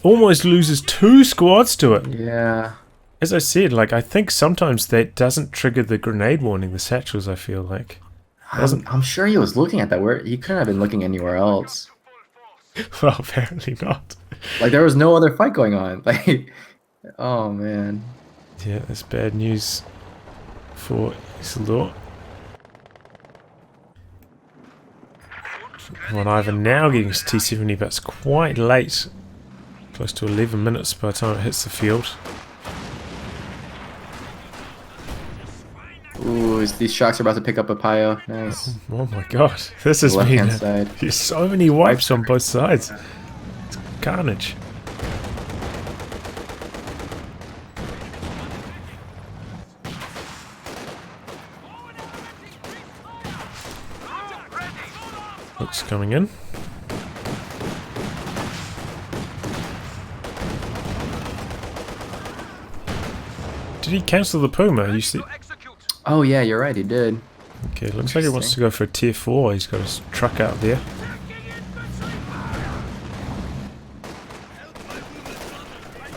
Almost loses 2 squads to it. Yeah. As I said, like, I think sometimes that doesn't trigger the grenade warning, the Satchels, I feel like. I'm sure he was looking at that. He couldn't have been looking anywhere else. Well, apparently not. Like, there was no other fight going on. Like, oh man. Yeah, that's bad news for Isildur. VonIvan now getting his T70, but it's quite late. Close to 11 minutes by the time it hits the field. Ooh, these shocks are about to pick up a Pio. Nice. Oh my god, this has Left been hand side. there's so many wipes on both sides. It's carnage. Looks coming in. Did he cancel the Puma? You see? Oh yeah, you're right, he did. Okay, looks like he wants to go for a tier 4. He's got his truck out there.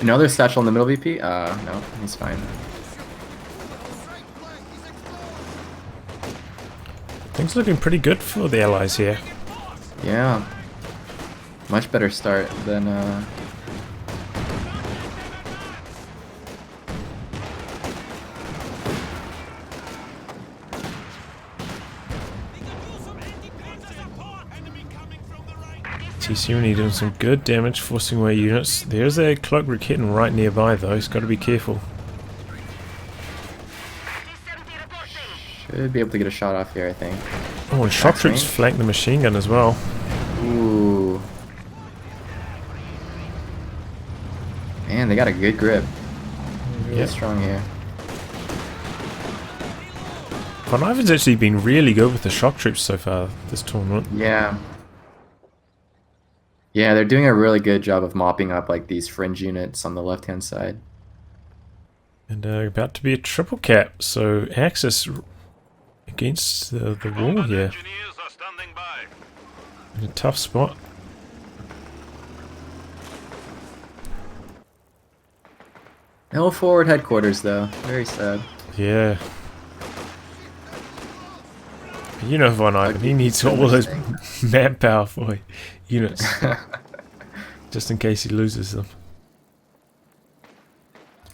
Another satchel in the middle, VP? No, he's fine. Things looking pretty good for the allies here. Yeah. Much better start than, TCUNI doing some good damage, forcing away units. There's a Cloakrook hidden right nearby though, he's got to be careful. should be able to get a shot off here, I think. Oh, and shock troops flank the machine gun as well. Ooh. Man, they got a good grip. Really strong here. VonIvan's actually been really good with the shock troops so far this tournament. Yeah. Yeah, they're doing a really good job of mopping up like these fringe units on the left-hand side. And about to be a triple cap, so Axis against the wall here. In a tough spot. No forward headquarters though. Very sad. Yeah. You know VonIvan, he needs all those manpower for units. Just in case he loses them.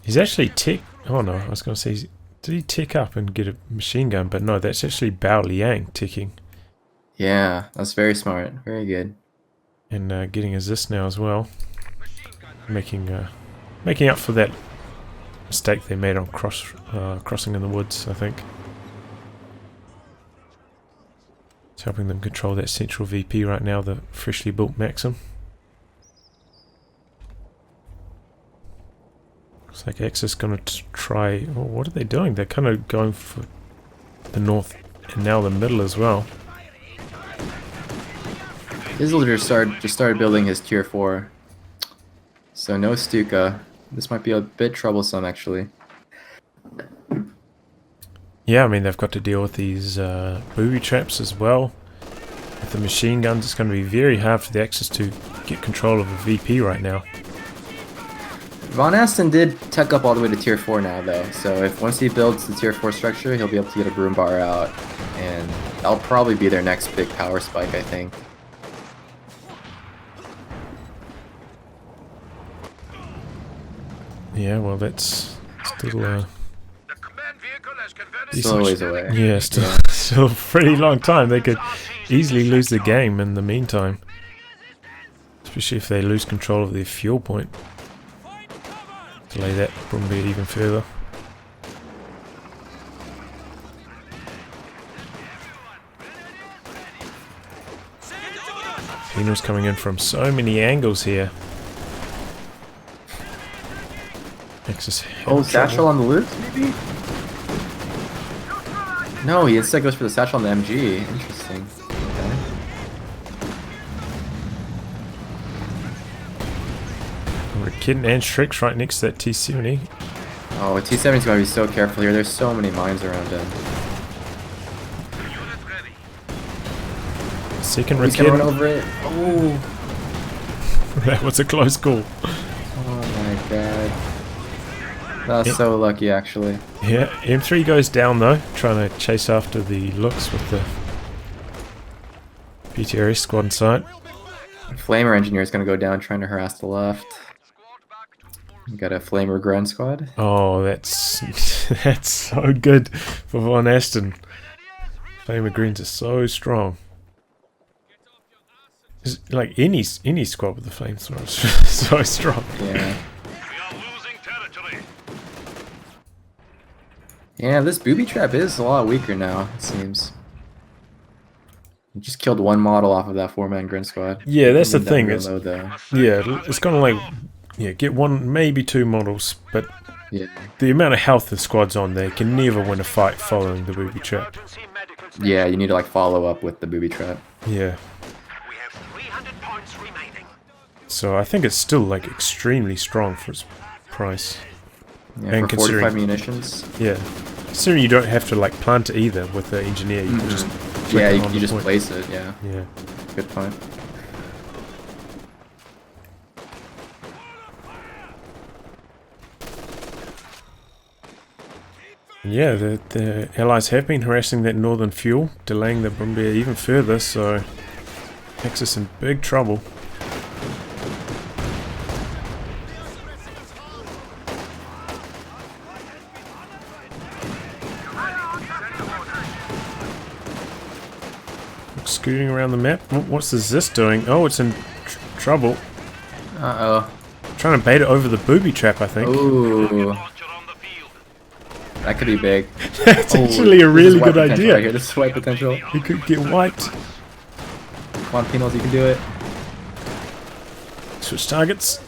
He's actually tick. Oh no, I was going to say, did he tick up and get a machine gun? But no, that's actually Baoliang ticking. Yeah, that's very smart. Very good. And getting assist now as well. Making up for that mistake they made on crossing in the woods, I think. It's helping them control that central VP right now, the freshly built Maxim. Looks like Axis going to try... Oh, what are they doing? They're kind of going for the north and now the middle as well. Isildur just started building his tier 4. So no Stuka. This might be a bit troublesome actually. Yeah, I mean, they've got to deal with these booby traps as well. With the machine guns, it's going to be very hard for the Axis to get control of a VP right now. VonAsten did tech up all the way to tier 4 now though, so if once he builds the tier 4 structure, he'll be able to get a broom bar out, and that'll probably be their next big power spike, I think. Yeah, well, that's still The command vehicle has converted Still a ways away. yeah, still a pretty long time. They could easily lose the game in the meantime, especially if they lose control of their fuel point. Delay that probably even further. Penal's coming in from so many angles here. Axis Oh, satchel on the loot, maybe? No, he instead goes for the satchel on the MG. Interesting. Okay. We're kidding, and Shrek's right next to that T-70. Oh, T-70's gotta be so careful here. There's so many mines around him. Second He's gonna run Rakid. over it. Oh. That was a close call. Oh my god. That was so lucky, actually. Yeah, M3 goes down though, trying to chase after the looks with the PTRS squad in sight. Flamer engineer is gonna go down, trying to harass the left. We got a Flamer Grunt squad. Oh, that's that's so good for VonAsten. Flamer Greens are so strong. It's like any squad with the flamethrower is so strong. Yeah. Yeah, this booby trap is a lot weaker now, it seems. You just killed one model off of that 4-man Grin Squad. Yeah, that's the Bring down thing. real It's low, though. it's kind of like get one, maybe two models, but Yeah. the amount of health the squad's on there can never win a fight following the booby trap. Yeah, you need to like follow up with the booby trap. Yeah. We have 300 points remaining. So I think it's still like extremely strong for its price. Yeah, And for considering- 45 munitions. Yeah. Considering you don't have to like plant it either with the engineer, you can just flick Yeah, it on you the just point. place it, yeah. Yeah. Good point. Yeah, the allies have been harassing that northern fuel, delaying the Bombear even further, so Axis in big trouble. Scooting around the map. What's the Zis doing? Oh, it's in trouble. Uh-oh. Trying to bait it over the booby trap, I think. Ooh. Launcher on the field. That could be big. That's Oh, actually a this is really white good potential idea. Right here. This is white potential. We could get wiped. Come on, Penals, you can do it. Switch targets.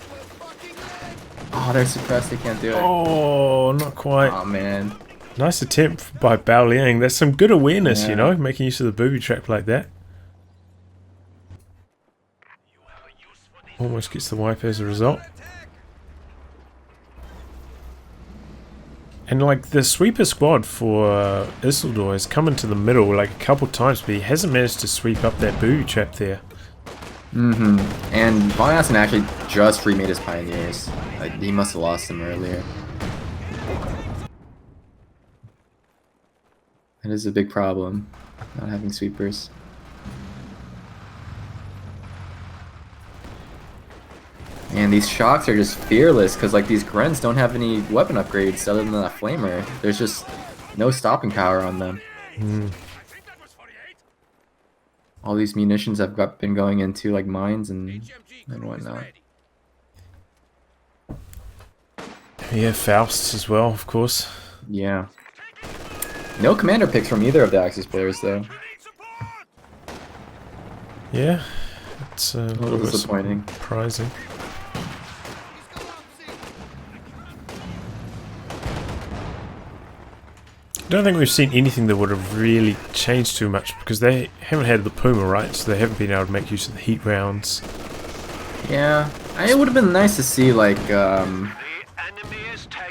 Oh, they're suppressed. They can't do it. Oh, not quite. Oh, man. Nice attempt by Baoliang. That's some good awareness, Yeah. you know, making use of the booby trap like that. Almost gets the wipe as a result. And like the sweeper squad for Isildur has come into the middle like a couple times, but he hasn't managed to sweep up that booby trap there. Mm-hmm. And VonAsten actually just remade his pioneers. Like, he must have lost them earlier. That is a big problem, not having sweepers. And these shocks are just fearless because like these grunts don't have any weapon upgrades other than that flamer. There's just no stopping power on them. All these munitions have been going into like mines and whatnot. Yeah, Faust as well, of course. Yeah. No commander picks from either of the Axis players though. Yeah, it's a little bit disappointing. surprising. I don't think we've seen anything that would have really changed too much because they haven't had the Puma, right? So they haven't been able to make use of the heat rounds. Yeah, it would have been nice to see like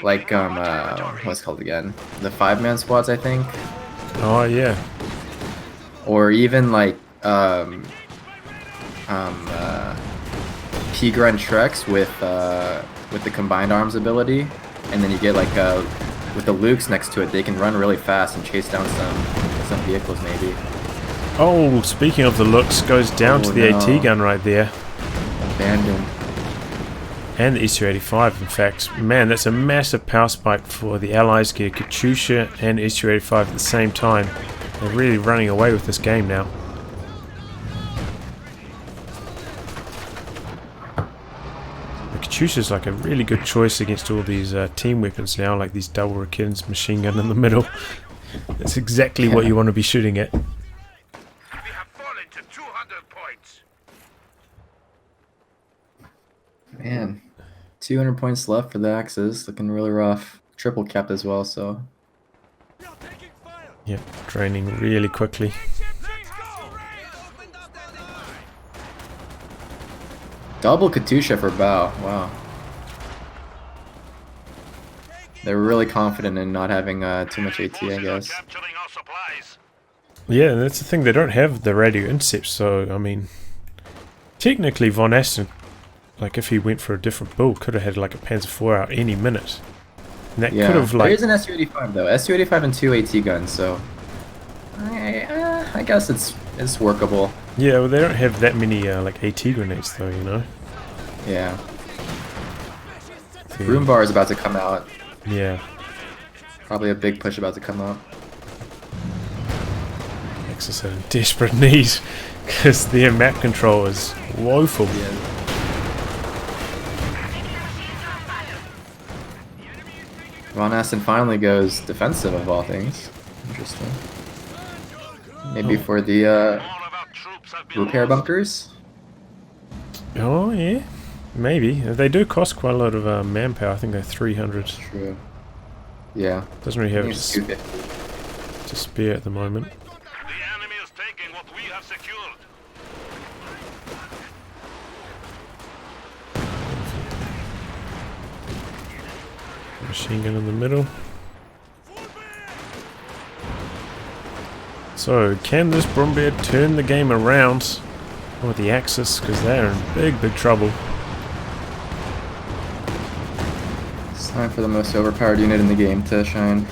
what's it called again? The 5-man squads, I think, Oh yeah, or even like P-Grunt Treks with the combined arms ability, and then you get like with the Lukes next to it, they can run really fast and chase down some vehicles maybe. Oh, speaking of the looks, goes down to the no. AT gun right there. Abandoned. And the SU-85, in fact. Man, that's a massive power spike for the Allies to get Katyusha and SU-85 at the same time. They're really running away with this game now. The Katyusha's like a really good choice against all these team weapons now, like these double Rakins, machine gun in the middle. That's exactly what you want to be shooting at. We have fallen to 200 points. Man, 200 points left for the Axis. Looking really rough. Triple capped as well, so. Yep, draining really quickly. Double Katyusha for Bao. Wow. They're really confident in not having too much AT, I guess. Capturing our supplies. Yeah, that's the thing, they don't have the radio intercept, so, I mean, technically VonAsten, like if he went for a different build, could have had like a Panzer IV out any minute. And that Yeah, could have there like... is an SU-85 though. SU-85 and 2 AT guns, so I guess it's workable. Yeah, well they don't have that many like AT grenades though, you know? Yeah. The- Room bar is about to come out. Yeah, Probably a big push about to come up. Axis are in desperate need, because their map control is woeful. VonAsten finally goes defensive of all things. Interesting. Maybe for the All of our troops have been repair lost. bunkers? Oh, yeah. Maybe. They do cost quite a lot of manpower. I think they're 300. True. Yeah. Doesn't really I have think it's 250. to spare at the moment. The enemy is taking what we have secured. Machine gun in the middle. So, can this Brumbeard turn the game around with the Axis? Because they're in big, big trouble. It's time for the most overpowered unit in the game to shine.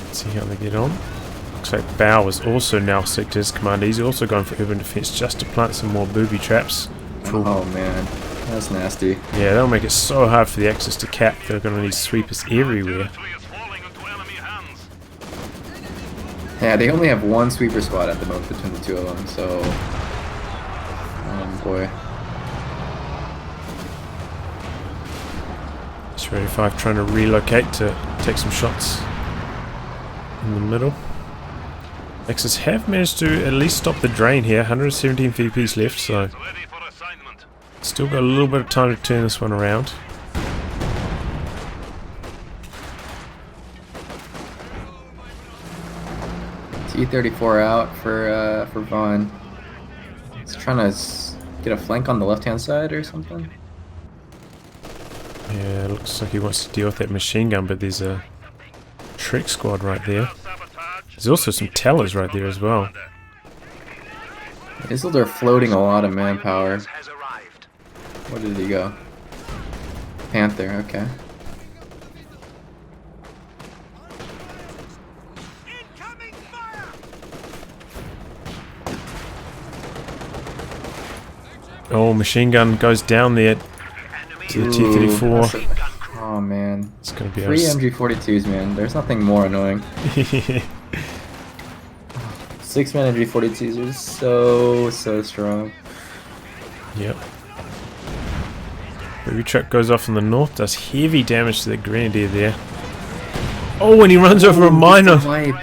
Let's see how they get on. Looks like Bao is also now sick to his commander. He's also going for urban defense just to plant some more booby traps. Oh man, that's nasty. Yeah, that'll make it so hard for the Axis to cap. They're going to need sweepers everywhere. Territory is falling into enemy hands. Yeah, they only have one sweeper squad at the moment between the two of them, so... boy. Australia 5 trying to relocate to take some shots in the middle. Axis have managed to at least stop the drain here. 117 VPs left, so Ready for assignment. still got a little bit of time to turn this one around. T-34 out for Vaughn. He's trying to get a flank on the left-hand side or something. Yeah, it looks like he wants to deal with that machine gun, but there's a trick squad right there. There's also some tellers right there as well. Isildur floating a lot of manpower. Has arrived. Where did he go? Panther, okay. Incoming fire. Oh, machine gun goes down there to the T-34. Oh man. It's going to be 3 MG42s, man. There's nothing more annoying. 6-man MG42s are so strong. Yep. Booby truck goes off in the north, does heavy damage to the grenadier there. Oh, and he runs over a miner. Wipe.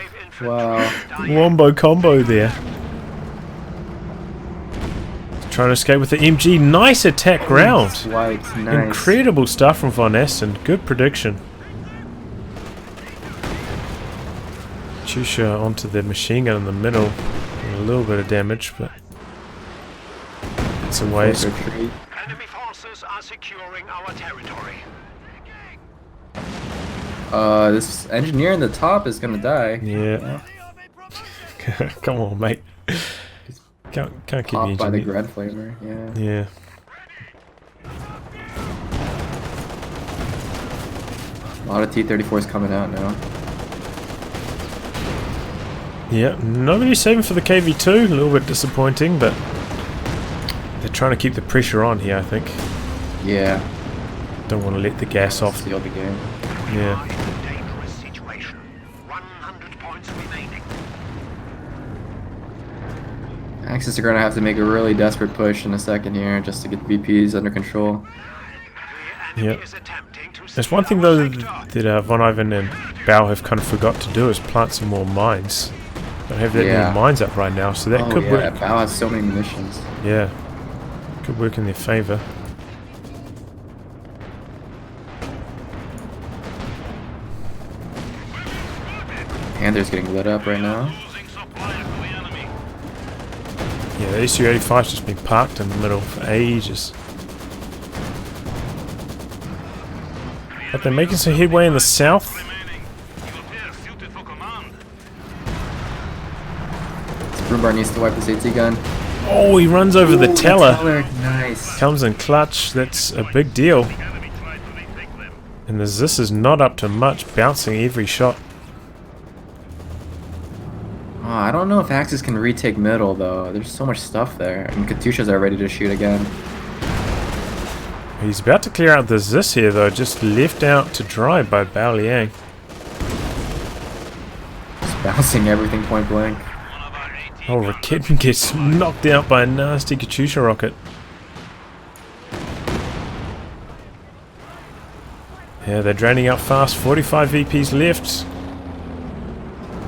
Wow. Wombo combo there. Trying to escape with the MG. Nice attack round. Wiped. Nice. Incredible stuff from VonAsten. Good prediction. Chusha onto the machine gun in the middle. And a little bit of damage, but it's a waste. Retreat. Enemy forces are securing our territory. This engineer in the top is gonna die. Yeah. Come on, mate. Can't keep Popped by the engineer. Grad Flamer, yeah. Yeah. A lot of T-34s coming out now. Yeah, nobody's saving for the KV2. A little bit disappointing, but they're trying to keep the pressure on here, I think. Yeah. Don't want to let the gas off. Seal the game. Yeah. Dangerous situation. 100 points remaining. Axis are gonna have to make a really desperate push in a second here just to get VPs under control. The enemy Yep. is attempting to There's one thing though that VonIvan and Bao have kind of forgot to do is plant some more mines. Don't have that Yeah. many mines up right now, so that Oh could yeah, work. Bao has so many munitions. Yeah, could work in their favor. Panther's getting lit up right now. losing supply to the enemy. Yeah, the SU-85's just been parked in the middle for ages. But they're making some headway in the south. Remaining. You appear suited for command. Broombar needs to wipe this AT gun. Oh, he runs over the Ooh, teller. Nice. Comes in clutch. That's a big deal. The enemy tried to retake them. And this is not up to much, bouncing every shot. Oh, I don't know if Axis can retake middle though. There's so much stuff there. And Katyushas are ready to shoot again. He's about to clear out the Zis here though, just left out to dry by Baoliang. Just bouncing everything point blank. One of our 18 Oh, Rakitten gets knocked out by a nasty Katyusha rocket. Yeah, they're draining out fast. 45 VPs left.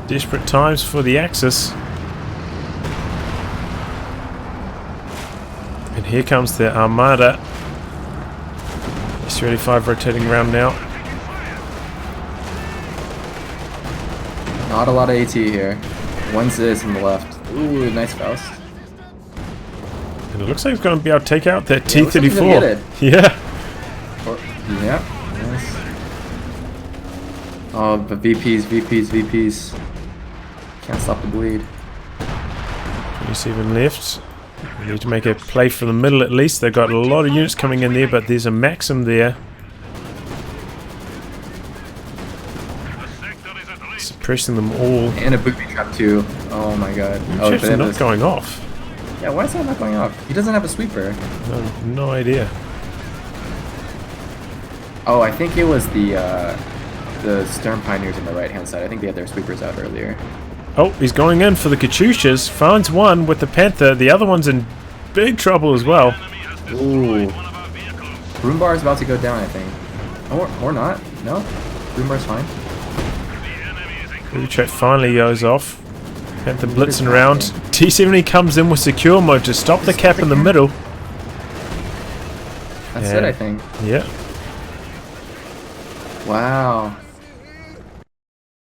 Desperate times for the Axis. And here comes the Armada. S-35 rotating around now. Not a lot of AT here. One's this on the left. Ooh, nice Faust. And it looks like it's going to be able to take out that Yeah, looks like he's gonna T-34. get it. Yeah. Yeah. Nice. Oh, but VPs. Can't stop the bleed. 27 left. We need to make a play for the middle at least. They've got a lot of units coming in there, but there's a Maxim there. Suppressing them all. And a booby trap too. Oh my god. Oh, It's but not going off. yeah, why is that not going off? He doesn't have a sweeper. No idea. Oh, I think it was the Stern Pioneers on the right hand side. I think they had their sweepers out earlier. Oh, he's going in for the Katyushas. Finds one with the Panther. The other one's in big trouble as well. Ooh. Broombar is about to go down, I think. Or not. No? Broombar's fine. Booby trap finally goes off. Panther blitzing around. T-70 comes in with secure mode to stop the cap in the middle. That's it, I think. Yeah. Wow.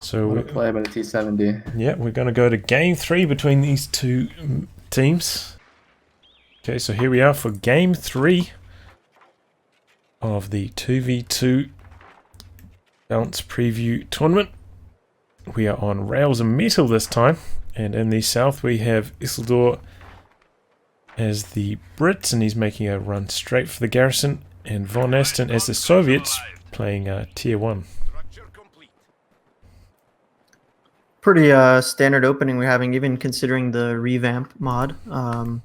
So What a play by the T-70. yeah, we're going to go to game 3 between these two teams. Okay, so here we are for game 3 of the 2v2 Balance Preview tournament. We are on Rails and Metal this time, and in the south we have Isildur as the Brits, and he's making a run straight for the garrison, and VonAsten as the Soviets playing Tier 1. Pretty standard opening we're having, even considering the revamp mod.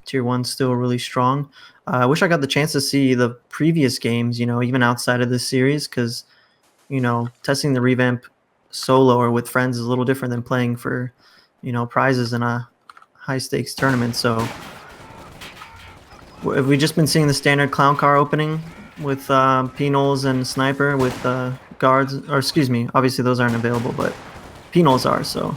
Tier 1's still really strong. I wish I got the chance to see the previous games, you know, even outside of this series, because, you know, testing the revamp solo or with friends is a little different than playing for, you know, prizes in a high-stakes tournament. So have we just been seeing the standard clown car opening with Penals and Sniper with guards? Or excuse me, obviously those aren't available, but Penals are, so.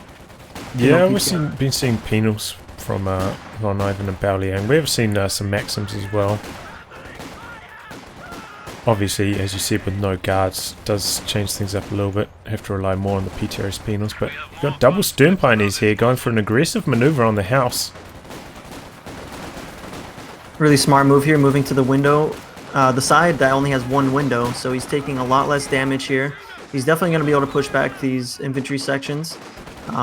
Yeah, we've been seeing Penals from VonIvan and Baoliang. We have seen some Maxims as well. Obviously, as you said, with no guards, does change things up a little bit. Have to rely more on the PTRS Penals, but we've got double Stern Pioneers here going for an aggressive maneuver on the house. Really smart move here, moving to the window. The side that only has one window, so he's taking a lot less damage here. He's definitely going to be able to push back these infantry sections.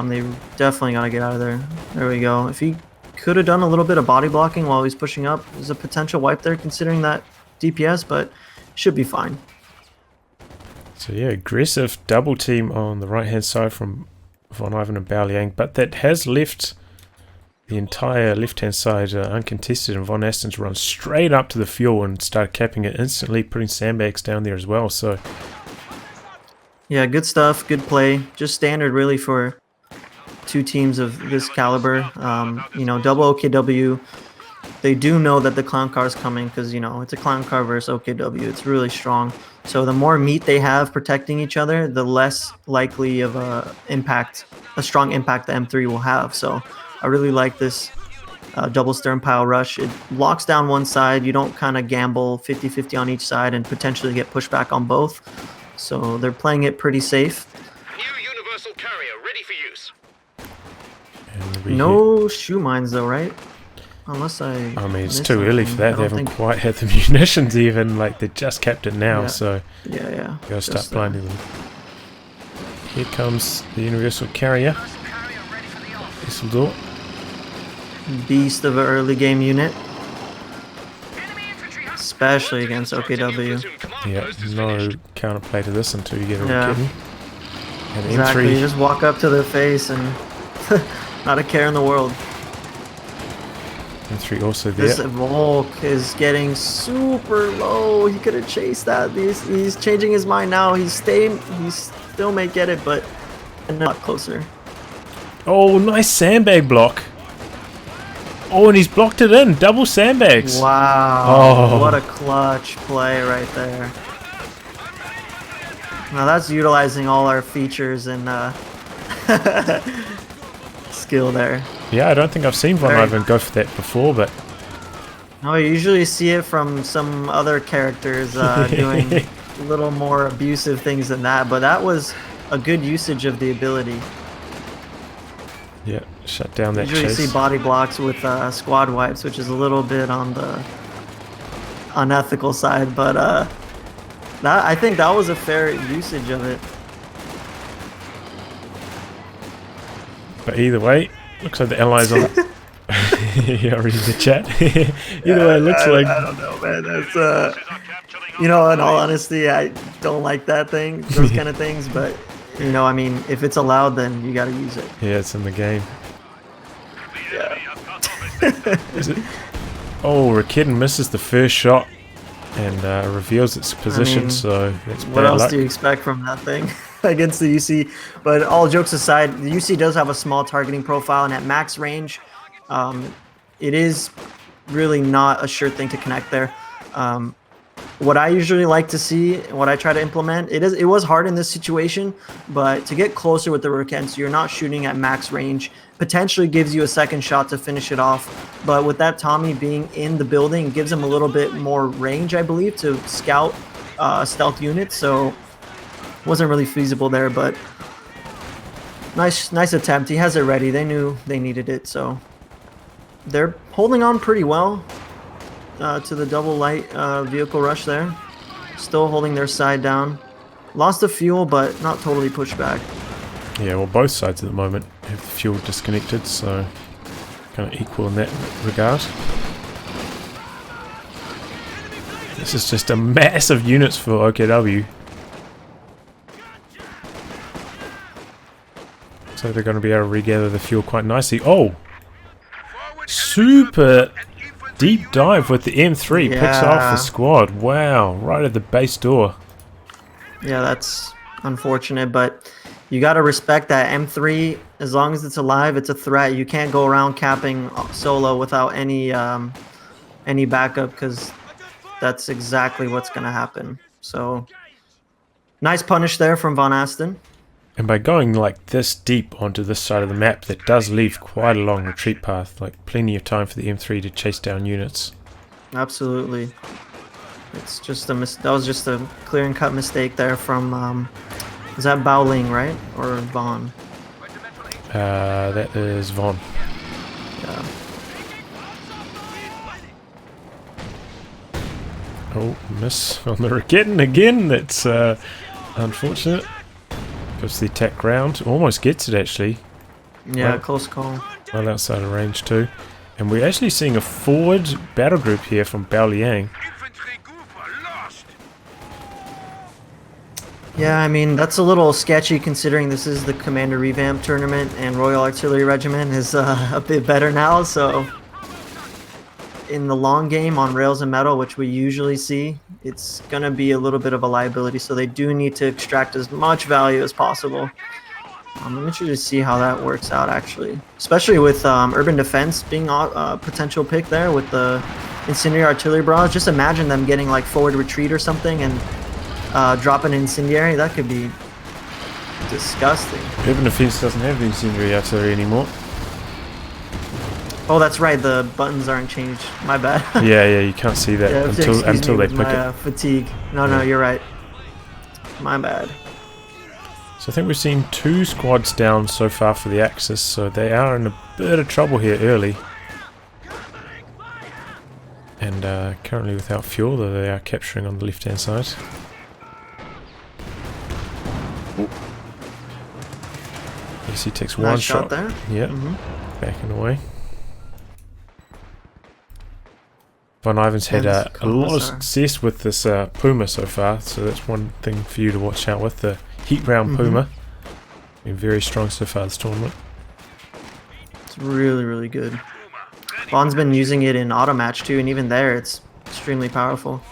They definitely got to get out of there. There we go. If he could have done a little bit of body blocking while he's pushing up, there's a potential wipe there considering that DPS, but should be fine. So yeah, aggressive double team on the right hand side from VonIvan and Baoliang, but that has left the entire left hand side uncontested, and VonAsten's run straight up to the fuel and start capping it instantly, putting sandbags down there as well. So yeah, good stuff, good play. Just standard really for two teams of this caliber. You know, double OKW. They do know that the clown car is coming because, you know, it's a clown car versus OKW. It's really strong. So the more meat they have protecting each other, the less likely of a strong impact the M3 will have. So I really like this double stern pile rush. It locks down one side. You don't kind of gamble 50-50 on each side and potentially get pushed back on both. So they're playing it pretty safe. New universal carrier ready for use. No shoe mines though, right? Unless I mean, it's too early for that. They haven't quite had the munitions even. Like, they just capped it now, so yeah. You gotta start blinding them. Here comes the universal carrier. Isildur. Beast of an early game unit. Especially against OKW. Yeah, no counterplay to this until you get a kitten. And exactly, M3. you just walk up to their face and not a care in the world. M3 also there. This Volk is getting super low. He could have chased that. He's changing his mind now. He still may get it, but not closer. Oh, nice sandbag block. Oh, and he's blocked it in. Double sandbags. Wow. Oh. What a clutch play right there. Now that's utilizing all our features and skill there. Yeah, I don't think I've seen VonIvan go for that before, but No, you usually see it from some other characters doing a little more abusive things than that, but that was a good usage of the ability. yeah, shut down that Usually chase. see body blocks with squad wipes, which is a little bit on the unethical side, but I think that was a fair usage of it. But either way, looks like the allies on. Yeah, read the chat. Either way, it looks like. I don't know, man. That's you know, in all honesty, I don't like that thing, those kind of things. But you know, I mean, if it's allowed, then you got to use it. Yeah, it's in the game. Yeah. Is it? Oh, Rakitten misses the first shot and reveals its position. mean, So that's What bad else luck. do you expect from that thing against the UC? But all jokes aside, the UC does have a small targeting profile, and at max range, it is really not a sure thing to connect there. What I usually like to see, what I try to implement, it was hard in this situation, but to get closer with the Revamp, so you're not shooting at max range, potentially gives you a second shot to finish it off. But with that Tommy being in the building, it gives him a little bit more range, I believe, to scout stealth units. So wasn't really feasible there, but nice attempt. He has it ready. They knew they needed it, so they're holding on pretty well to the double light vehicle rush there. Still holding their side down. Lost the fuel, but not totally pushed back. Yeah, well, both sides at the moment have the fuel disconnected, so kind of equal in that regard. This is just a mass of units for OKW. So they're going to be able to regather the fuel quite nicely. Oh! Super deep dive with the M3. Picks off the squad. Wow, right at the base door. Yeah, that's unfortunate, but you got to respect that M3. As long as it's alive, it's a threat. You can't go around capping solo without any backup, because that's exactly what's going to happen. So nice punish there from VonAsten. And by going like this deep onto this side of the map, that does leave quite a long retreat path, like plenty of time for the M3 to chase down units. Absolutely. It's just that was just a clear and cut mistake there from is that Baoliang, right? Or Von? That is Von. Yeah. Oh, miss on the Rakitten again. That's unfortunate. Goes the attack round. Almost gets it actually. Yeah, Well, close call. well outside of range too. And we're actually seeing a forward battle group here from Baoliang. Infantry group lost. Yeah, I mean, that's a little sketchy considering this is the Commander Revamp tournament and Royal Artillery Regiment is a bit better now, so in the long game on rails and metal, which we usually see, it's going to be a little bit of a liability, so they do need to extract as much value as possible. I'm interested to see how that works out, actually, especially with urban defense being a potential pick there with the incendiary artillery barrage. Just imagine them getting like forward retreat or something and dropping an incendiary. That could be disgusting. Urban Defense doesn't have the incendiary artillery anymore. Oh, that's right. The buttons aren't changed. My bad. Yeah, you can't see that Yeah, until they with pick my, it. fatigue. No, you're right. My bad. So I think we've seen 2 squads down so far for the Axis, so they are in a bit of trouble here early. And currently without fuel, though they are capturing on the left-hand side. Ooh. Yes, he takes one Nice shot. there. Yep, backing away. VonIvan's had a lot of success with this Puma so far, so that's one thing for you to watch out with, the heat round Puma. Been very strong so far this tournament. It's really, really good. Von's been using it in auto match too, and even there, it's extremely powerful.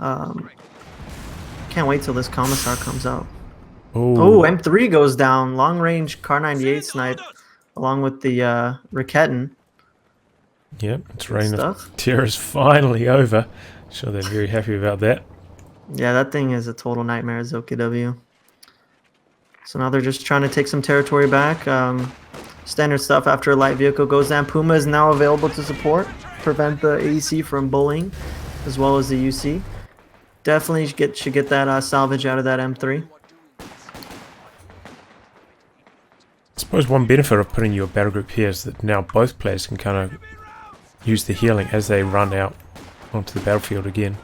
Can't wait till this Commissar comes out. Oh, M3 goes down. Long range Car 98 snipe, along with the Rakitten. Yep, it's Reign of Terror is finally over. Sure, they're very happy about that. Yeah, that thing is a total nightmare as OKW. So now they're just trying to take some territory back. Standard stuff after a light vehicle goes down. Puma is now available to support, prevent the AEC from bullying, as well as the UC. Definitely should get that salvage out of that M3. I suppose one benefit of putting your battle group here is that now both players can kind of use the healing as they run out onto the battlefield again.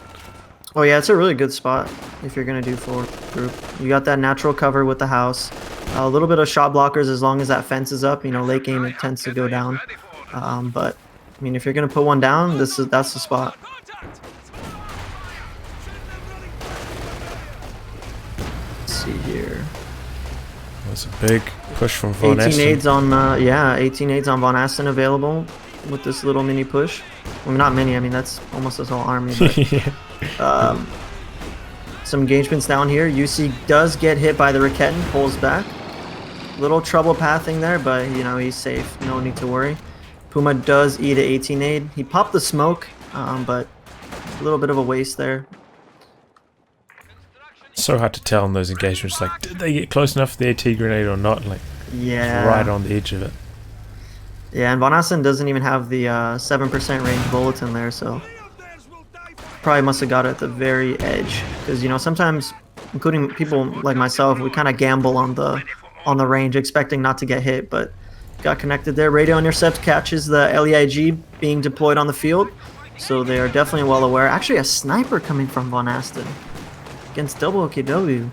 Oh yeah, it's a really good spot if you're gonna do forward group. You got that natural cover with the house, a little bit of shot blockers as long as that fence is up. You know, late game it tends to go down, but I mean if you're gonna put one down, that's the spot. Let's see here. That's a big push from 18 VonAsten. aids on 18 aids on VonAsten available with this little mini push. I mean, not mini. I mean that's almost his whole army. But, Yeah. Some engagements down here. UC does get hit by the Raketten, pulls back. Little trouble pathing there, but you know he's safe. No need to worry. Puma does eat an 18 aid. He popped the smoke, but a little bit of a waste there. So hard to tell in those engagements. Like, did they get close enough to the AT grenade or not? Like, Yeah. right on the edge of it. Yeah, and VonAsten doesn't even have the 7% range bulletin there, so probably must have got it at the very edge. Because you know sometimes, including people like myself, we kind of gamble on the range, expecting not to get hit, but got connected there. Radio intercept catches the LEIG being deployed on the field, so they are definitely well aware. Actually, a sniper coming from VonAsten against double OKW.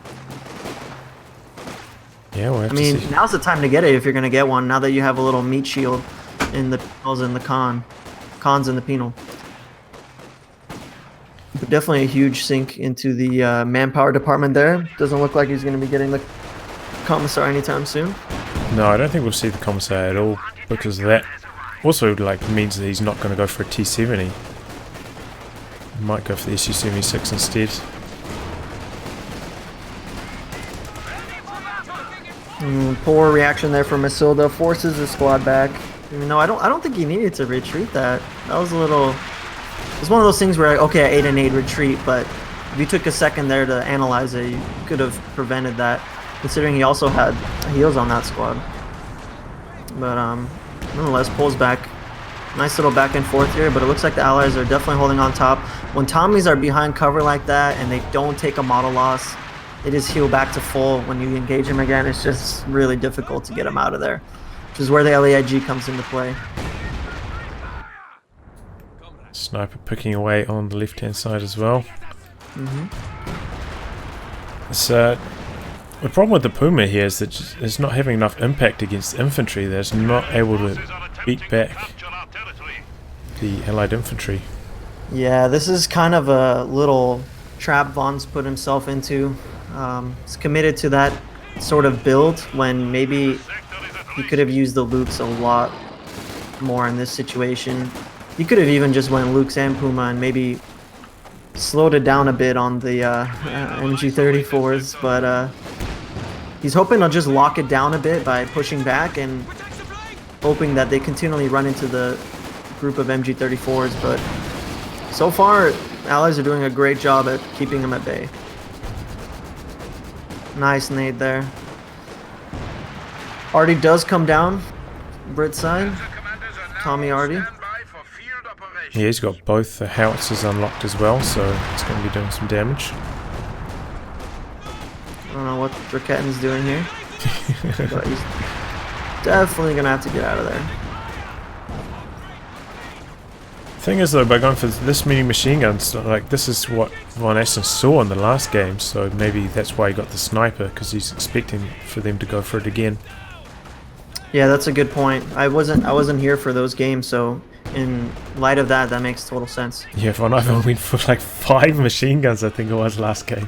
Yeah, we'll have I to mean, see. now's the time to get it if you're gonna get one. Now that you have a little meat shield in the penals and the cons in the penal. But definitely a huge sink into the manpower department there. Doesn't look like he's gonna be getting the commissar anytime soon. No, I don't think we'll see the commissar at all, because that also like means that he's not going to go for a T70. He might go for the SU-76 instead. Poor reaction there from Isildur, forces the squad back. No, I don't think he needed to retreat that. That was a little. It's one of those things where okay, 8 and 8 retreat, but if you took a second there to analyze it, you could have prevented that. Considering he also had heals on that squad. But nonetheless, pulls back. Nice little back and forth here, but it looks like the allies are definitely holding on top. When Tommies are behind cover like that and they don't take a model loss, it is heal back to full. When you engage him again, it's just really difficult to get him out of there, which is where the LEIG comes into play. Sniper picking away on the left-hand side as well. It's, the problem with the Puma here is that it's not having enough impact against infantry. That it's not able to beat back the allied infantry. Yeah, this is kind of a little trap Von's put himself into. He's committed to that sort of build when maybe he could have used the Lukes a lot more in this situation. He could have even just went Lukes and Puma and maybe slowed it down a bit on the MG34s, but he's hoping to just lock it down a bit by pushing back and hoping that they continually run into the group of MG34s, but so far, allies are doing a great job at keeping them at bay. Nice nade there. Artie does come down, Brit side. Tommy Artie. Yeah, he's got both the howitzers unlocked as well, so it's going to be doing some damage. I don't know what Raketten's doing here, but he's definitely going to have to get out of there. Thing is though, by going for this many machine guns, like this is what VonAsten saw in the last game, so maybe that's why he got the sniper, because he's expecting for them to go for it again. Yeah, that's a good point. I wasn't here for those games, so in light of that, that makes total sense. Yeah, VonIvan went for like 5 machine guns, I think it was last game.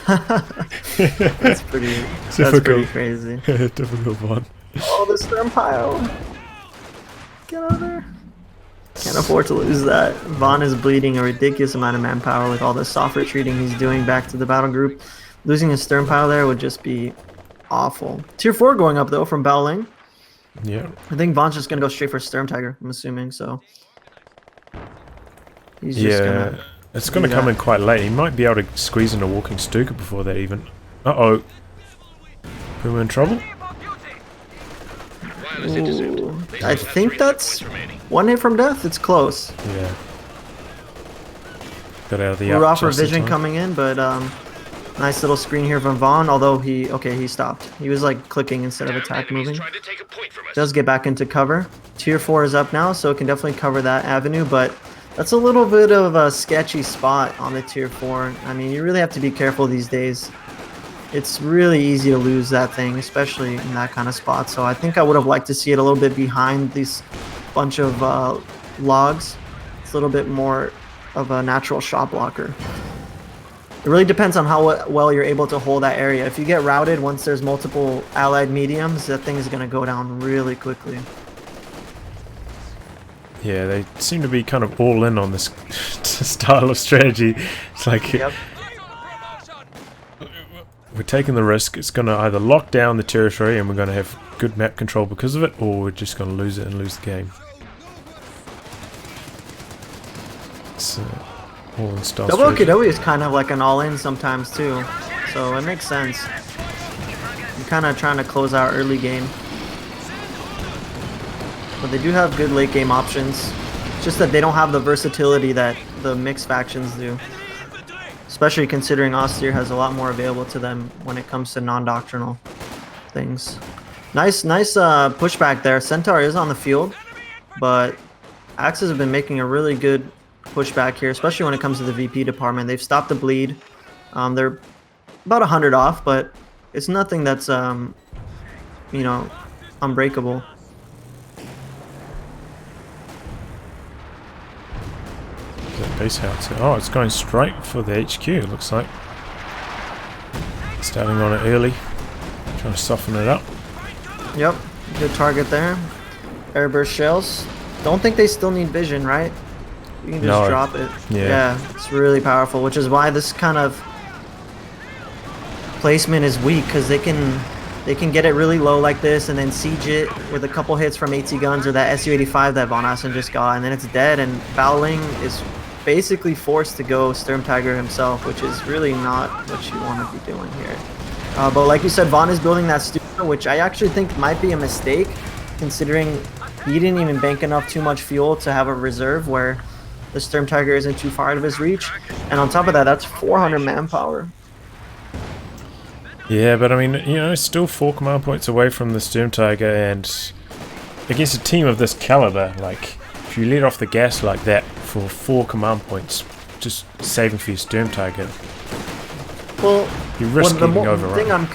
That's pretty crazy. Difficult one. Oh, the storm pile. Get out of there. Can't afford to lose that. Von is bleeding a ridiculous amount of manpower with all the soft retreating he's doing back to the battle group. Losing his stern pile there would just be awful. Tier 4 going up though from Baoliang. Yeah. I think Von's just gonna go straight for Sturm Tiger, I'm assuming, so. He's just gonna It's going to come in quite late. He might be able to squeeze in a walking Stuka before that even. Uh-oh. Puma in trouble? Ooh, I think that's one hit from death. It's close. Yeah. Got out of the We're up off just in revision time. coming in, but nice little screen here from Von. Although he stopped. He was like clicking instead of attack moving. Does get back into cover. Tier 4 is up now, so it can definitely cover that avenue, but that's a little bit of a sketchy spot on the Tier 4. I mean, you really have to be careful these days. It's really easy to lose that thing, especially in that kind of spot. So I think I would have liked to see it a little bit behind this bunch of logs. It's a little bit more of a natural shot blocker. It really depends on how well you're able to hold that area. If you get routed once there's multiple allied mediums, that thing is going to go down really quickly. Yeah, they seem to be kind of all in on this style of strategy. It's like, Yep. we're taking the risk. It's going to either lock down the territory and we're going to have good map control because of it, or we're just going to lose it and lose the game. It's all in style Double strategy. Kidowi is kind of like an all-in sometimes too, so it makes sense. You're kind of trying to close out early game. But they do have good late game options. It's just that they don't have the versatility that the mixed factions do. Especially considering Austere has a lot more available to them when it comes to non-doctrinal things. Nice pushback there. Centaur is on the field, but Axis have been making a really good pushback here, especially when it comes to the VP department. They've stopped the bleed. They're about 100 off, but it's nothing that's, you know, unbreakable. Base house. Oh, it's going straight for the HQ, it looks like. Starting on it early. Trying to soften it up. Yep, good target there. Airburst shells. Don't think they still need vision, right? You can just drop it. Yeah. It's really powerful, which is why this kind of placement is weak, because they can get it really low like this and then siege it with a couple hits from AT guns or that SU-85 that VonAsten just got, and then it's dead, and Baoliang is basically forced to go Sturmtiger himself, which is really not what you want to be doing here. But like you said, Von is building that Stuka, which I actually think might be a mistake, considering he didn't even bank enough too much fuel to have a reserve where the Sturmtiger isn't too far out of his reach. And on top of that, that's 400 manpower. Yeah, but I mean, you know, still 4 command points away from the Sturmtiger, and against a team of this caliber, like, if you let off the gas like that for 4 command points, just saving for your Sturmtiger, well, you risk getting overrun. Thing I'm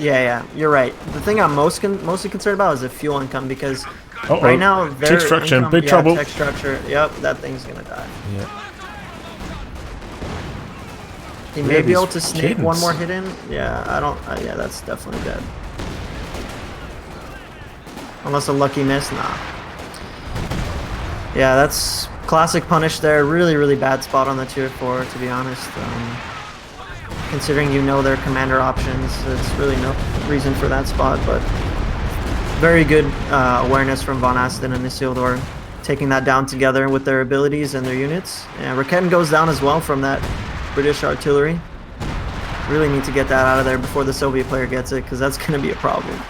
yeah, you're right. The thing I'm mostly concerned about is the fuel income, because right now their tech structure in income, big trouble. Tech structure, yep, that thing's gonna die. Yeah. He may be able to these sneak kittens. one more hit in. Yeah, yeah, that's definitely dead. Unless a lucky miss, nah. Yeah, that's classic punish there. Really, really bad spot on the tier 4, to be honest. Considering you know their commander options, there's really no reason for that spot, but very good awareness from VonAsten and Isildur, taking that down together with their abilities and their units. And Raketten goes down as well from that British artillery. Really need to get that out of there before the Soviet player gets it, because that's going to be a problem.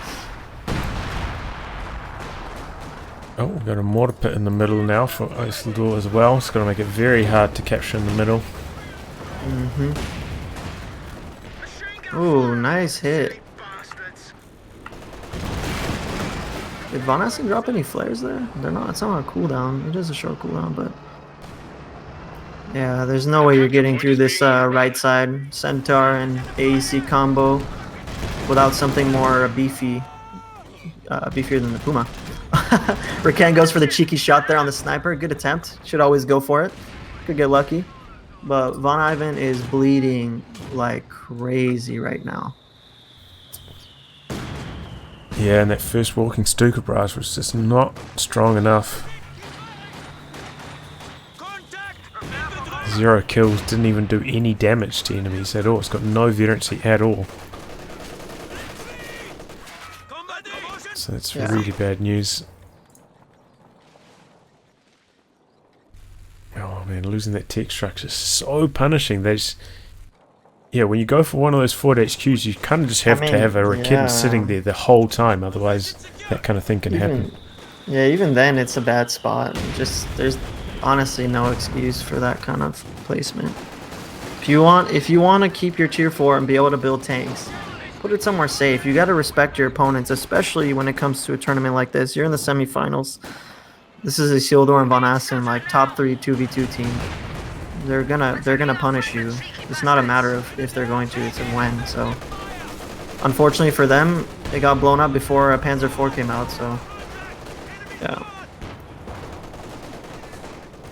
Oh, we've got a mortar pit in the middle now for Isildur as well. It's going to make it very hard to capture in the middle. Ooh, nice hit. Did VonAsten drop any flares there? They're not. It's not on a cooldown. It is a short cooldown, but yeah, there's no way you're getting through this right side Centaur and AEC combo without something more beefier than the Puma. Raketten goes for the cheeky shot there on the sniper. Good attempt. Should always go for it. Could get lucky. But VonIvan is bleeding like crazy right now. Yeah, and that first walking Stuka barrage was just not strong enough. 0 kills, didn't even do any damage to enemies at all. It's got no veterancy at all. So that's really bad news. Oh man, losing that tech structure is so punishing. They just, yeah, when you go for one of those forward HQs, you kind of just have to have a Rakitten sitting there the whole time, otherwise that kind of thing can happen. Yeah, even then it's a bad spot. Just there's honestly no excuse for that kind of placement. If you want to keep your tier 4 and be able to build tanks, put it somewhere safe. You got to respect your opponents, especially when it comes to a tournament like this. You're in the semifinals. This is Isildur and VonAsten, like top 3 2v2 team. They're gonna punish you. It's not a matter of if they're going to, it's a when. So unfortunately for them, it got blown up before Panzer IV came out. So yeah.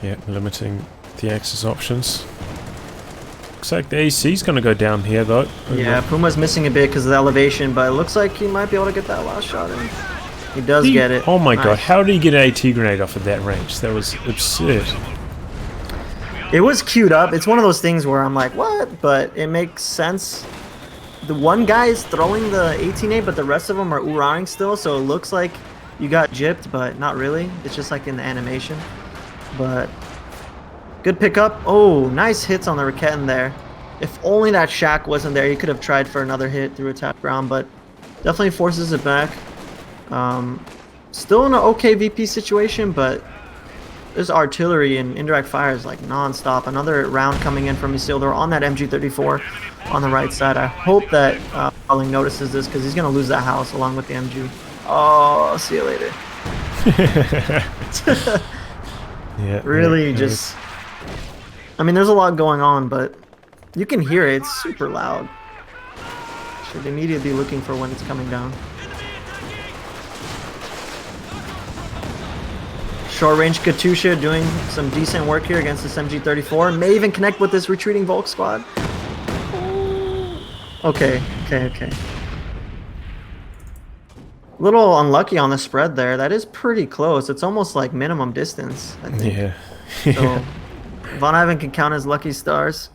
Yeah, limiting the Axis options. Looks like the AC's gonna go down here though. Yeah, Puma's missing a bit because of the elevation, but it looks like he might be able to get that last shot in. He does get it. Oh my Nice. god, how did he get an AT grenade off of that range? That was absurd. It was queued up. It's one of those things where I'm like, what? But it makes sense. The one guy is throwing the 18A, but the rest of them are uraing still, so it looks like you got gypped, but not really. It's just like in the animation. But good pickup. Oh, nice hits on the Rakitten there. If only that shack wasn't there, he could have tried for another hit through a tap ground, but definitely forces it back. Still in an okay VP situation, but this artillery and indirect fire is like non-stop. Another round coming in from Isildur on that MG34 on the right side. I hope that Baoliang notices this because he's going to lose that house along with the MG. Oh, see you later. Yeah, really just... I mean, there's a lot going on, but you can hear it. It's super loud. Should immediately be looking for when it's coming down. Short-range Katusha doing some decent work here against this MG34. May even connect with this retreating Volk squad. Okay. A little unlucky on the spread there. That is pretty close. It's almost like minimum distance, I think. Yeah. So VonIvan can count as lucky stars.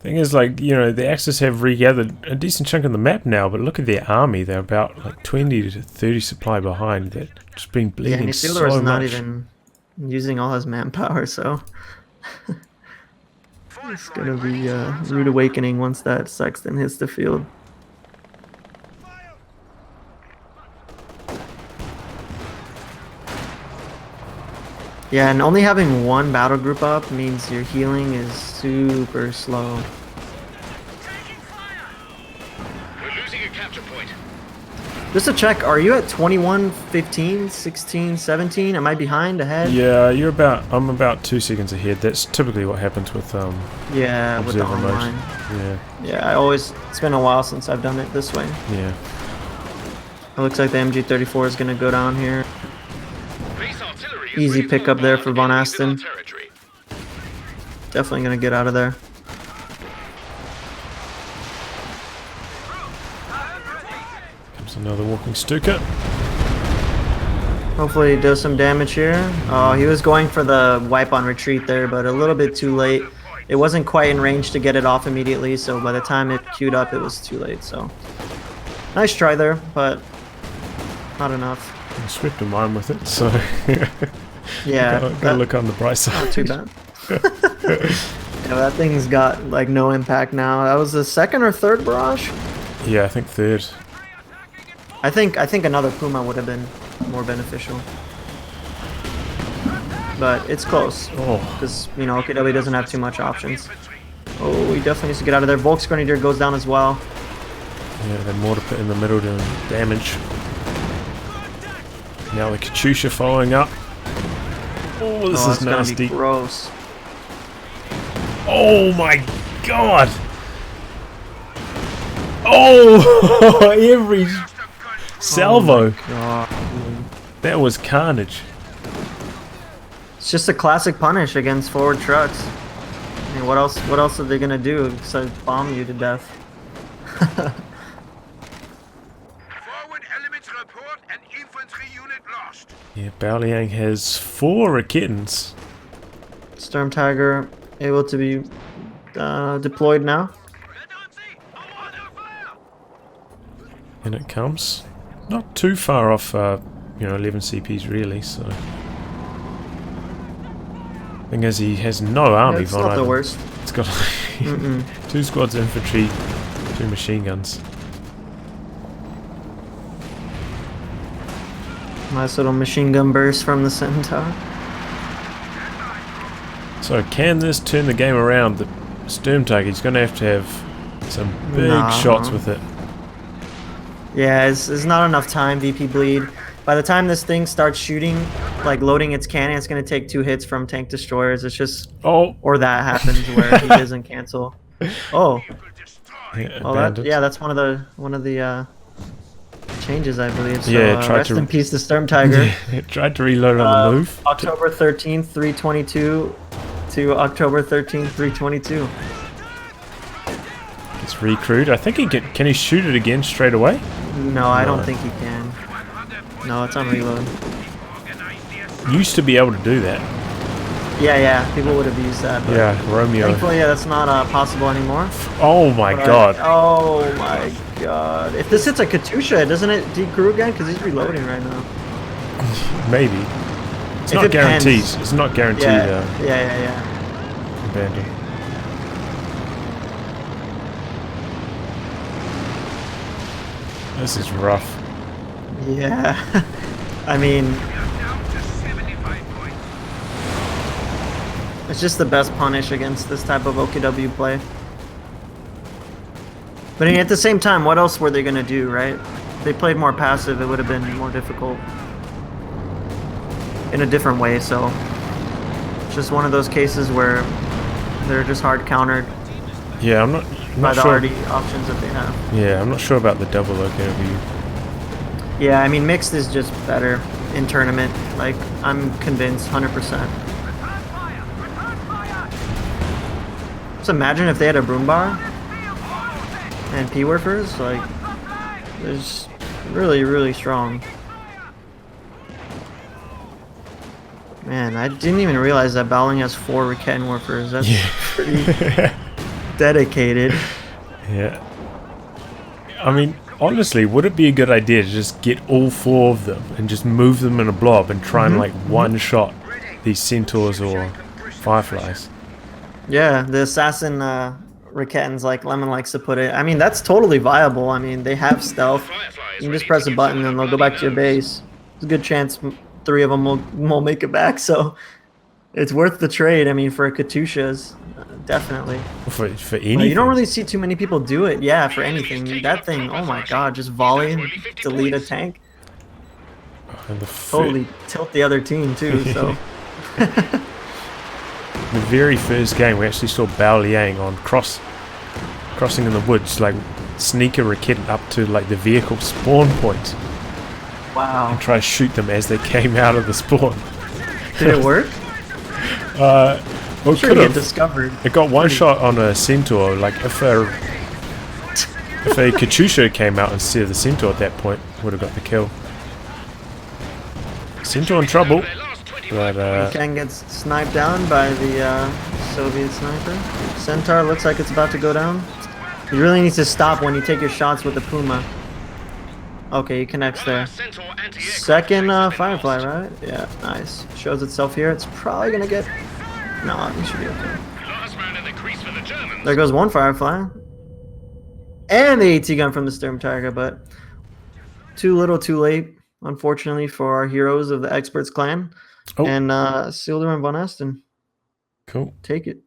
Thing is, like, you know, the Axis have regathered a decent chunk of the map now, but look at their army. They're about like 20 to 30 supply behind. They're just been Yeah, bleeding and so Isildur is not much. even using all his manpower, so it's gonna be a rude awakening once that Sexton hits the field. Yeah, and only having one battle group up means your healing is super slow. We're losing a capture point. Just to check, are you at 21, 15, 16, 17? Am I behind, ahead? Yeah, I'm about 2 seconds ahead. That's typically what happens with Yeah, with the observer mode. online. Yeah, Yeah, it's been a while since I've done it this way. yeah. It looks like the MG34 is gonna go down here. Base artillery is Easy ready pickup there for bombardment VonAsten. into our territory. Definitely gonna get out of there. Comes another walking Stuka. Hopefully he does some damage here. Oh, he was going for the wipe on retreat there, but a little bit too late. It wasn't quite in range to get it off immediately, so by the time it queued up, it was too late. So nice try there, but not enough. I swept a mine with it, so Yeah, gotta look on the bright side. not too bad. Yeah, that thing's got like no impact now. That was the second or third barrage. Yeah, I think third. I think another Puma would have been more beneficial, but it's close Oh, because you know OKW doesn't have too much options. Oh, he definitely needs to get out of there. Volksgrenadier goes down as well. yeah, the mortar pit in the middle doing damage. Now the Katusha following up. Oh, this is That's gonna nasty. be gross. Oh my god! Oh, every salvo. God. That was carnage. It's just a classic punish against forward trucks. I mean, what else are they gonna do besides bomb you to death? Forward elements report an infantry unit lost. Yeah, Baoliang has 4 Rakittens. Storm Tiger able to be deployed now. And it comes. Not too far off, 11 CPs really, so... Thing is, he has no army. It's not the VonIvan. worst. It's got 2 squads infantry, 2 machine guns. Nice little machine gun burst from the Centaur. So can this turn the game around? The Sturmtiger, he's going to have some big shots with it. Yeah, it's not enough time, VP bleed. By the time this thing starts shooting, like loading its cannon, it's going to take 2 hits from tank destroyers. It's just... Oh! Or that happens where he doesn't cancel. Oh. Yeah, Well, that's one of the changes, I believe. So, yeah, rest in peace, the Sturmtiger. It tried to reload on the move. October 13th, 322 to October 13th, 322. Gets recruit. I think he can he shoot it again straight away? No, I don't think he can. No, it's on reload. Used to be able to do that. Yeah, people would have used that. But Yeah, Romeo. thankfully, yeah, that's not possible anymore. Oh my god. Oh my god. If this hits a Katusha, doesn't it decrew again? Because he's reloading right now. Maybe. It's If not it guaranteed. pens. It's not guaranteed. Yeah. Abandon. This is rough. Yeah. I mean, it's just the best punish against this type of OKW play. But at the same time, what else were they going to do, right? If they played more passive, it would have been more difficult in a different way, so it's just one of those cases where they're just hard countered Yeah, I'm not by the sure. RD options that they have. Yeah, I'm not sure about the double OKW. Yeah, I mean, mixed is just better in tournament. Like, I'm convinced 100%. Just imagine if they had a broom bar and P-Warfers, like, it's really, really strong. Man, I didn't even realize that Baoliang has 4 Riketten Warfers. That's pretty dedicated. Yeah. I mean, honestly, would it be a good idea to just get all 4 of them and just move them in a blob and try and like one-shot these centaurs or fireflies? Yeah, the assassin Rikettens, like Lemon likes to put it. I mean, that's totally viable. I mean, they have stealth. You can just press a button and they'll go back to your base. There's a good chance 3 of them will make it back, so it's worth the trade. I mean, for Katusha's, definitely. For anything. You don't really see too many people do it. Yeah, for anything. That thing, oh my god, just volley and delete a tank. And the Totally tilt the other team too, so. The very first game, we actually saw Baoliang on crossing in the woods, like sneak a Riketten up to like the vehicle spawn point Wow. and try to shoot them as they came out of the spawn. Did it work? Well, it Sure, could get have. discovered. It got one shot on a centaur. Like if a Katusha came out instead of the centaur at that point, would have got the kill. Centaur in trouble, but Ken gets sniped down by the Soviet sniper. Centaur looks like it's about to go down. You really need to stop when you take your shots with the Puma. Okay, he connects there. Second Firefly, right? Yeah, nice. Shows itself here. It's probably gonna get... No, he should be okay. There goes one Firefly. And the AT gun from the Sturmtiger, but too little too late, unfortunately, for our heroes of the Experts clan. Oh. And Isildur and VonAsten. cool. Take it.